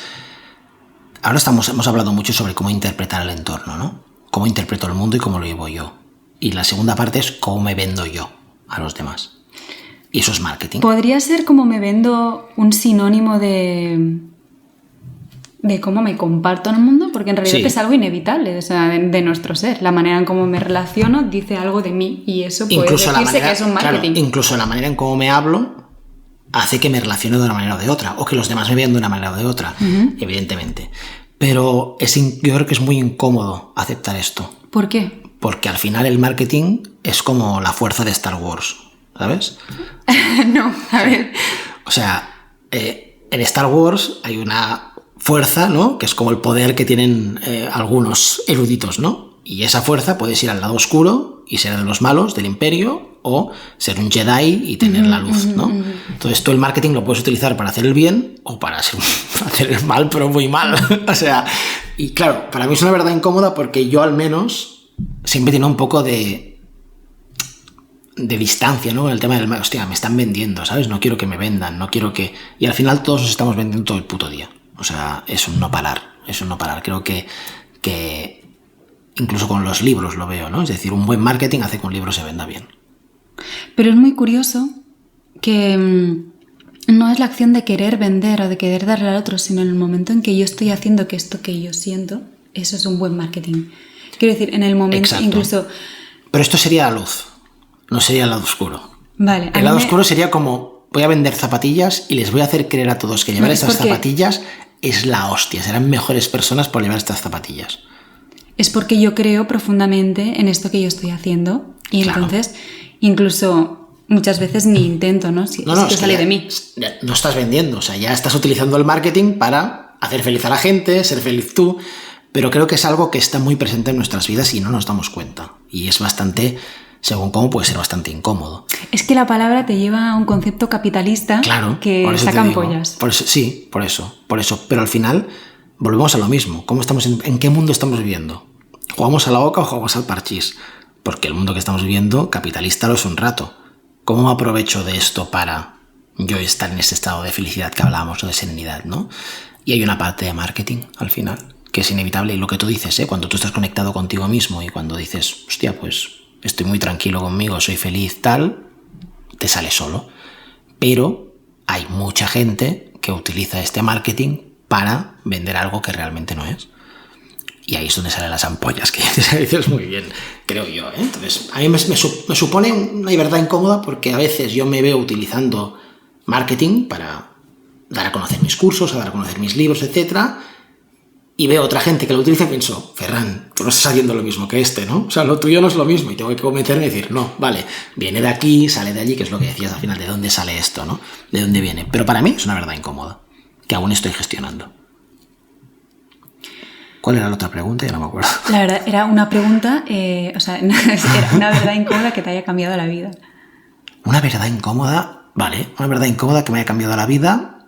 Ahora hemos hablado mucho sobre cómo interpretar el entorno, ¿no? Cómo interpreto el mundo y cómo lo llevo yo. Y la segunda parte es cómo me vendo yo a los demás. Y eso es marketing. ¿Podría ser como me vendo un sinónimo de cómo me comparto en el mundo? Porque en realidad es algo inevitable, o sea, de nuestro ser. La manera en cómo me relaciono dice algo de mí y eso puede decirse que es un marketing. Claro, incluso la manera en cómo me hablo hace que me relacione de una manera o de otra, o que los demás me vean de una manera o de otra, evidentemente. Pero yo creo que es muy incómodo aceptar esto. ¿Por qué? Porque al final el marketing es como la fuerza de Star Wars, ¿sabes? No, a ver. O sea, en Star Wars hay una fuerza, ¿no? Que es como el poder que tienen algunos eruditos, ¿no? Y esa fuerza puedes ir al lado oscuro y ser de los malos, del imperio, o ser un Jedi y tener la luz, ¿no? Entonces tú el marketing lo puedes utilizar para hacer el bien o para hacer el mal, pero muy mal. O sea, y claro, para mí es una verdad incómoda porque yo al menos siempre tengo un poco de distancia, ¿no? El tema del mal, hostia, me están vendiendo, ¿sabes? No quiero que me vendan, no quiero que... Y al final todos nos estamos vendiendo todo el puto día. O sea, es un no parar, Creo que incluso con los libros lo veo, ¿no? Es decir, un buen marketing hace que un libro se venda bien. Pero es muy curioso que no es la acción de querer vender o de querer darle al otro, sino en el momento en que yo estoy haciendo que esto que yo siento, eso es un buen marketing. Quiero decir, en el momento... Exacto. Incluso... Pero esto sería la luz, no sería el lado oscuro. Vale. El lado oscuro sería como, voy a vender zapatillas y les voy a hacer creer a todos que llevar estas zapatillas es la hostia, serán mejores personas por llevar estas zapatillas. Es porque yo creo profundamente en esto que yo estoy haciendo y entonces incluso muchas veces ni intento, ¿no? Es que sale de mí. No estás vendiendo, o sea, ya estás utilizando el marketing para hacer feliz a la gente, ser feliz tú, pero creo que es algo que está muy presente en nuestras vidas y no nos damos cuenta. Y es bastante, según cómo, puede ser bastante incómodo. Es que la palabra te lleva a un concepto capitalista, claro, que por eso sacan te digo, pollas. Por eso, sí, por eso. Pero al final volvemos a lo mismo. ¿Cómo estamos en qué mundo estamos viviendo? ¿Jugamos a la oca o jugamos al parchís? Porque el mundo que estamos viviendo, capitalista, lo es un rato. ¿Cómo me aprovecho de esto para yo estar en ese estado de felicidad que hablábamos o de serenidad, ¿no? Y hay una parte de marketing al final que es inevitable, y lo que tú dices, cuando tú estás conectado contigo mismo y cuando dices, hostia, pues estoy muy tranquilo conmigo, soy feliz, tal, te sale solo. Pero hay mucha gente que utiliza este marketing para vender algo que realmente no es. Y ahí es donde salen las ampollas, que dices muy bien, creo yo, ¿eh? Entonces, a mí me supone una verdad incómoda porque a veces yo me veo utilizando marketing para dar a conocer mis cursos, a dar a conocer mis libros, etcétera, y veo otra gente que lo utiliza y pienso, Ferran, tú no estás haciendo lo mismo que este, ¿no? O sea, lo tuyo no es lo mismo y tengo que convencerme y decir, no, vale, viene de aquí, sale de allí, que es lo que decías al final, ¿de dónde sale esto, no? ¿De dónde viene? Pero para mí es una verdad incómoda, que aún estoy gestionando. ¿Cuál era la otra pregunta? Ya no me acuerdo. La verdad, era una pregunta, era una verdad incómoda que te haya cambiado la vida. Una verdad incómoda, vale, una verdad incómoda que me haya cambiado la vida.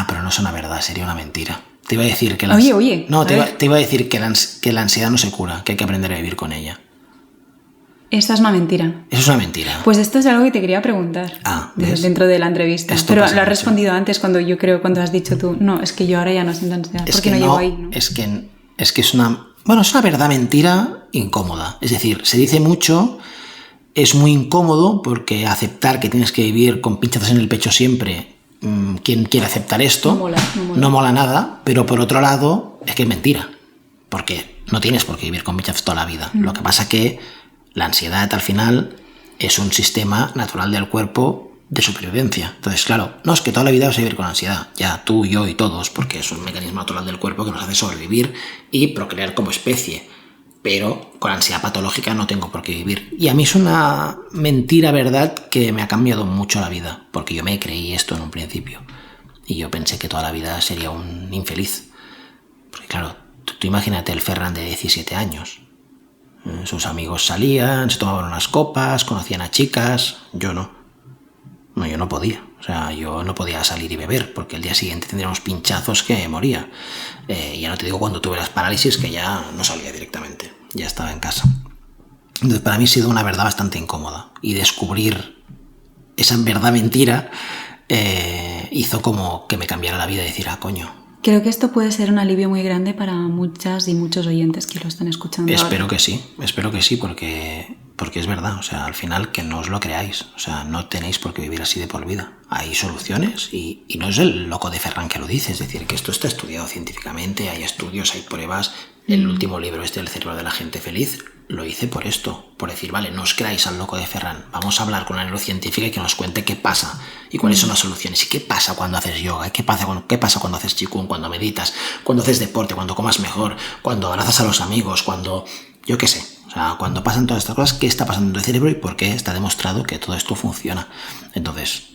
Pero no es una verdad, sería una mentira. Te iba a decir que Oye. No, te iba a decir que la ansiedad no se cura, que hay que aprender a vivir con ella. Esta es una mentira. Eso es una mentira. Pues esto es algo que te quería preguntar dentro de la entrevista. Pero lo has respondido antes cuando has dicho tú, no, es que yo ahora ya no siento ansiedad, porque no llego ahí, ¿no? Es que es una... Bueno, es una verdad mentira incómoda. Es decir, se dice mucho, es muy incómodo porque aceptar que tienes que vivir con pinchazos en el pecho siempre, ¿quién quiere aceptar esto? No mola nada, pero por otro lado es que es mentira, porque no tienes por qué vivir con pinchazos toda la vida. Lo que pasa que la ansiedad al final es un sistema natural del cuerpo de supervivencia. Entonces, claro, no es que toda la vida vas a vivir con ansiedad, ya tú, yo y todos, porque es un mecanismo natural del cuerpo que nos hace sobrevivir y procrear como especie. Pero con ansiedad patológica no tengo por qué vivir. Y a mí es una mentira, verdad, que me ha cambiado mucho la vida, porque yo me creí esto en un principio. Y yo pensé que toda la vida sería un infeliz. Porque claro, tú imagínate el Ferran de 17 años. Sus amigos salían, se tomaban unas copas, conocían a chicas. Yo no. No, yo no podía. O sea, yo no podía salir y beber, porque el día siguiente tendría unos pinchazos que moría. Ya no te digo cuando tuve las parálisis, que ya no salía directamente. Ya estaba en casa. Entonces, para mí ha sido una verdad bastante incómoda. Y descubrir esa verdad mentira hizo como que me cambiara la vida y decir, coño. Creo que esto puede ser un alivio muy grande para muchas y muchos oyentes que lo están escuchando. Espero que sí, porque es verdad, o sea, al final que no os lo creáis, o sea, no tenéis por qué vivir así de por vida. Hay soluciones y no es el loco de Ferran que lo dice, es decir, que esto está estudiado científicamente, hay estudios, hay pruebas. El último libro El cerebro de la gente feliz lo hice por esto, por decir, vale, no os creáis al loco de Ferran, vamos a hablar con una neurocientífica y que nos cuente qué pasa y cuáles son las soluciones y qué pasa cuando haces yoga, qué pasa cuando haces qigong, cuando meditas, cuando haces deporte, cuando comas mejor, cuando abrazas a los amigos, cuando, yo qué sé, o sea, cuando pasan todas estas cosas, qué está pasando en tu cerebro y por qué está demostrado que todo esto funciona. Entonces,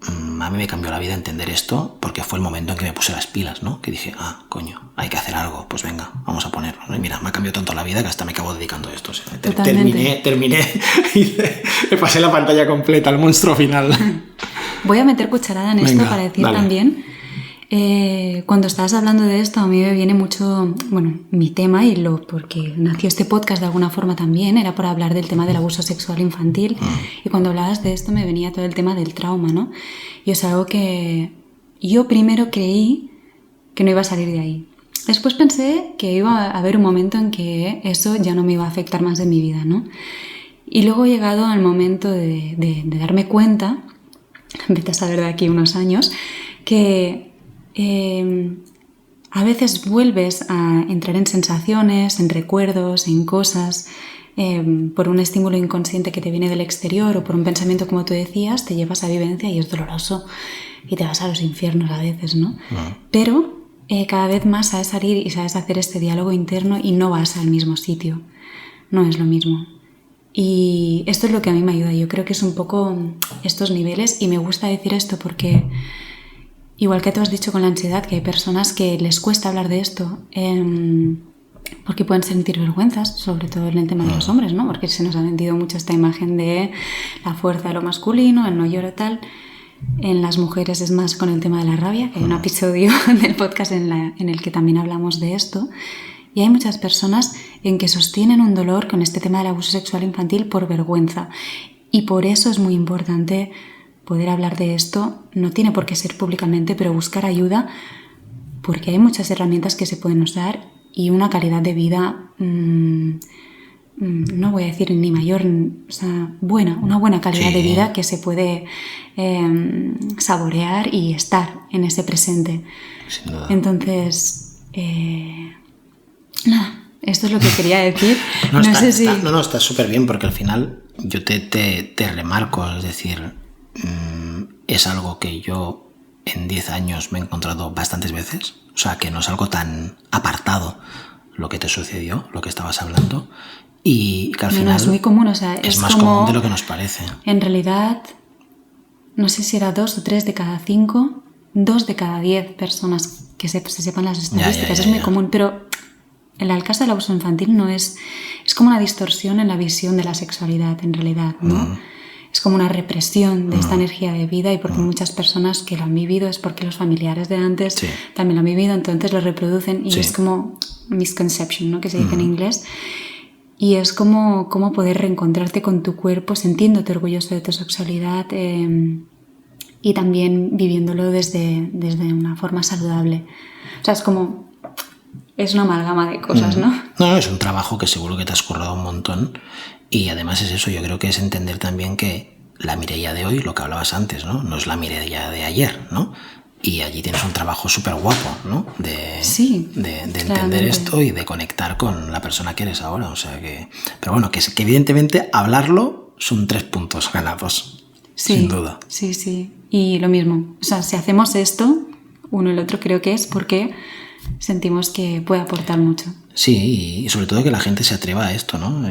a mí me cambió la vida entender esto porque fue el momento en que me puse las pilas, ¿no? Que dije, coño, hay que hacer algo, pues venga, vamos a ponerlo. Y mira, me ha cambiado tanto la vida que hasta me acabo dedicando a esto. O sea, terminé y me pasé la pantalla completa, el monstruo final. Voy a meter cucharada en esto para decir también, cuando estás hablando de esto, a mí me viene mucho, mi tema porque nació este podcast de alguna forma también, era por hablar del tema del abuso sexual infantil y cuando hablabas de esto me venía todo el tema del trauma, ¿no? Y es algo que yo primero creí que no iba a salir de ahí. Después pensé que iba a haber un momento en que eso ya no me iba a afectar más en mi vida, ¿no? Y luego he llegado al momento de darme cuenta, vete a saber de aquí unos años, que a veces vuelves a entrar en sensaciones, en recuerdos, en cosas, por un estímulo inconsciente que te viene del exterior o por un pensamiento, como tú decías, te llevas a vivencia y es doloroso y te vas a los infiernos a veces, ¿no? Pero cada vez más sabes salir y sabes hacer este diálogo interno y no vas al mismo sitio, no es lo mismo. Y esto es lo que a mí me ayuda, yo creo que es un poco estos niveles y me gusta decir esto porque igual que tú has dicho con la ansiedad, que hay personas que les cuesta hablar de esto porque pueden sentir vergüenzas, sobre todo en el tema de los hombres, ¿no? Porque se nos ha vendido mucho esta imagen de la fuerza de lo masculino, el no lloro tal. En las mujeres es más con el tema de la rabia, que hay un episodio del podcast en el que también hablamos de esto. Y hay muchas personas en que sostienen un dolor con este tema del abuso sexual infantil por vergüenza. Y por eso es muy importante poder hablar de esto. No tiene por qué ser públicamente, pero buscar ayuda, porque hay muchas herramientas que se pueden usar y una calidad de vida, no voy a decir ni mayor, o sea, una buena calidad de vida que se puede saborear y estar en ese presente. Sin duda. Entonces, nada, esto es lo que quería decir. Está súper bien, porque al final yo te remarco, es decir, es algo que yo en 10 años me he encontrado bastantes veces, o sea, que no es algo tan apartado lo que te sucedió, lo que estabas hablando, y que al final es muy común, o sea, es más común de lo que nos parece. En realidad, no sé si era 2 o 3 de cada 5, 2 de cada 10 personas que se sepan las estadísticas, es muy común, pero el caso del abuso infantil no es como una distorsión en la visión de la sexualidad, en realidad, ¿no? Es como una represión de esta energía de vida, y porque muchas personas que lo han vivido es porque los familiares de antes también lo han vivido, entonces lo reproducen, y es como misconception, ¿no? Que se dice en inglés. Y es como poder reencontrarte con tu cuerpo, sintiéndote orgulloso de tu sexualidad y también viviéndolo desde una forma saludable. O sea, es una amalgama de cosas, ¿no? No, es un trabajo que seguro que te has currado un montón, y además es eso, yo creo que es entender también que la Mireia de hoy, lo que hablabas antes, ¿no? No es la Mireia de ayer, ¿no? Y allí tienes un trabajo súper guapo, ¿no? De entender esto y de conectar con la persona que eres ahora. O sea que... Pero bueno, que evidentemente hablarlo son 3 puntos ganados, sin duda. Sí, sí. Y lo mismo. O sea, si hacemos esto, uno y el otro, creo que es porque sentimos que puede aportar mucho. Sí, y sobre todo que la gente se atreva a esto, ¿no?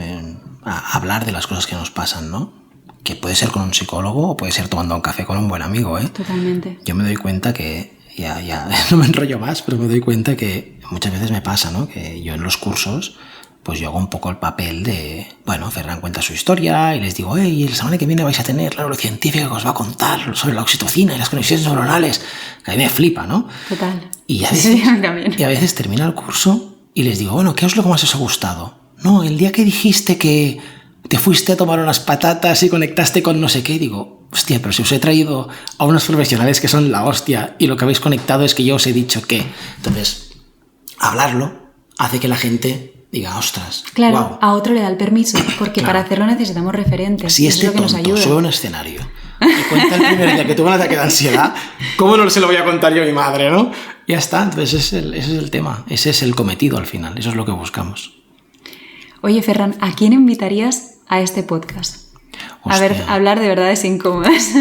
A hablar de las cosas que nos pasan, ¿no? Que puede ser con un psicólogo o puede ser tomando un café con un buen amigo, ¿eh? Totalmente. Yo me doy cuenta que, ya no me enrollo más, pero me doy cuenta que muchas veces me pasa, ¿no? Que yo en los cursos, pues yo hago un poco el papel de, bueno, Ferran cuenta su historia y les digo, hey, la semana que viene vais a tener la neurocientífica que os va a contar sobre la oxitocina y las conexiones neuronales, que a mí me flipa, ¿no? Total. Y a veces termina el curso y les digo, bueno, ¿qué es lo que más os ha gustado? No, el día que dijiste que te fuiste a tomar unas patatas y conectaste con no sé qué, digo, hostia, pero si os he traído a unos profesionales que son la hostia y lo que habéis conectado es que yo os he dicho que. Entonces, hablarlo hace que la gente diga, ostras, claro, wow. A otro le da el permiso, porque para hacerlo necesitamos referentes. Si es lo que nos ayuda. Sube a un escenario y cuenta el primer día que tuvo un ataque de ansiedad, ¿cómo no se lo voy a contar yo a mi madre, no? Ya está, entonces ese es el tema, ese es el cometido al final, eso es lo que buscamos. Oye, Ferran, ¿a quién invitarías a este podcast? Hostia. A ver, hablar de verdades incómodas.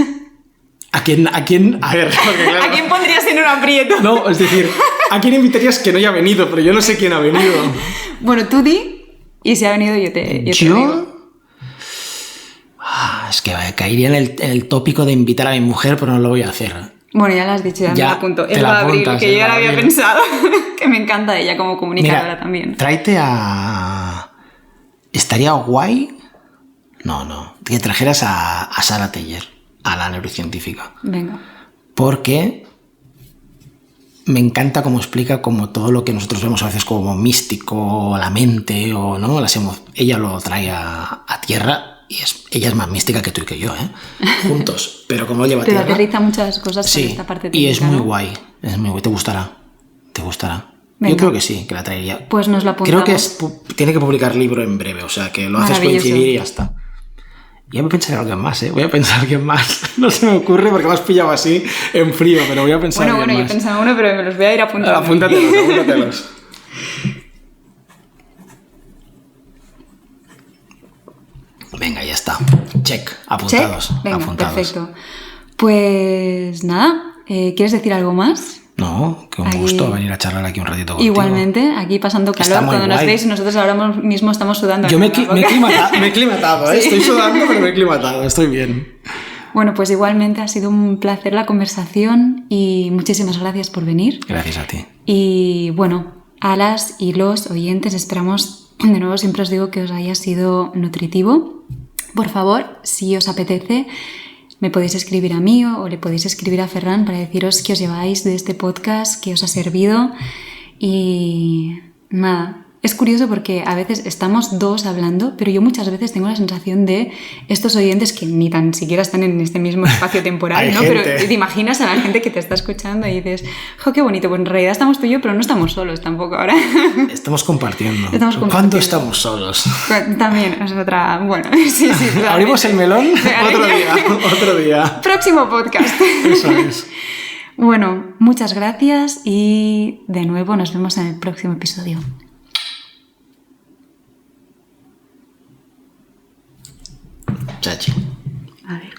¿A quién? A ver, porque claro, ¿a quién pondrías en un aprieto? No, es decir, ¿a quién invitarías que no haya venido? Pero yo no sé quién ha venido. Bueno, tú di, y si ha venido yo te digo. Es que caería en el tópico de invitar a mi mujer, pero no lo voy a hacer. Bueno, ya lo has dicho, ya me lo apunto. Es la Abril, que yo ya lo había pensado. Que me encanta ella como comunicadora. Mira, también. Tráete a... ¿Estaría guay? No. Que trajeras a Sara Teller, a la neurocientífica. Venga. Porque me encanta cómo explica como todo lo que nosotros vemos a veces como místico, la mente o no, ella lo trae a tierra, y ella es más mística que tú y que yo, juntos, pero como lo lleva a tierra. Pero aterriza muchas cosas con esta parte técnica, y es muy ¿no? guay, te gustará. Venga. Yo creo que sí, que la traería. Pues nos la apuntamos. Creo que tiene que publicar libro en breve, o sea, que lo haces coincidir y ya está. Ya me pensaré en alguien más, voy a pensar en alguien más. No se me ocurre porque me has pillado así en frío, pero voy a pensar en alguien más. Yo pensaba uno, pero me los voy a ir apuntando. Apúntatelos. Venga, ya está. Check. Apuntados. Check. Venga, apuntados. Perfecto. Pues nada, ¿quieres decir algo más? No, que un gusto venir a charlar aquí un ratito contigo. Igualmente, aquí pasando calor, cuando nos veis, nosotros ahora mismo estamos sudando. Yo me he climatado, sí. Estoy sudando, pero me he climatado, estoy bien. Bueno, pues igualmente ha sido un placer la conversación y muchísimas gracias por venir. Gracias a ti. Y bueno, a las y los oyentes esperamos, de nuevo siempre os digo que os haya sido nutritivo. Por favor, si os apetece, me podéis escribir a mí o le podéis escribir a Ferran para deciros qué os lleváis de este podcast, qué os ha servido. Y nada, es curioso porque a veces estamos dos hablando, pero yo muchas veces tengo la sensación de estos oyentes que ni tan siquiera están en este mismo espacio temporal, ¿no? Gente. Pero te imaginas a la gente que te está escuchando y dices, ¡jo, qué bonito! Pues en realidad estamos tú y yo, pero no estamos solos tampoco ahora. Estamos compartiendo. Estamos compartiendo. ¿Cuándo estamos solos? También es otra... Bueno, sí, totalmente. Abrimos el melón otro día. Próximo podcast. Eso es. Bueno, muchas gracias y de nuevo nos vemos en el próximo episodio. Chachi. A ver,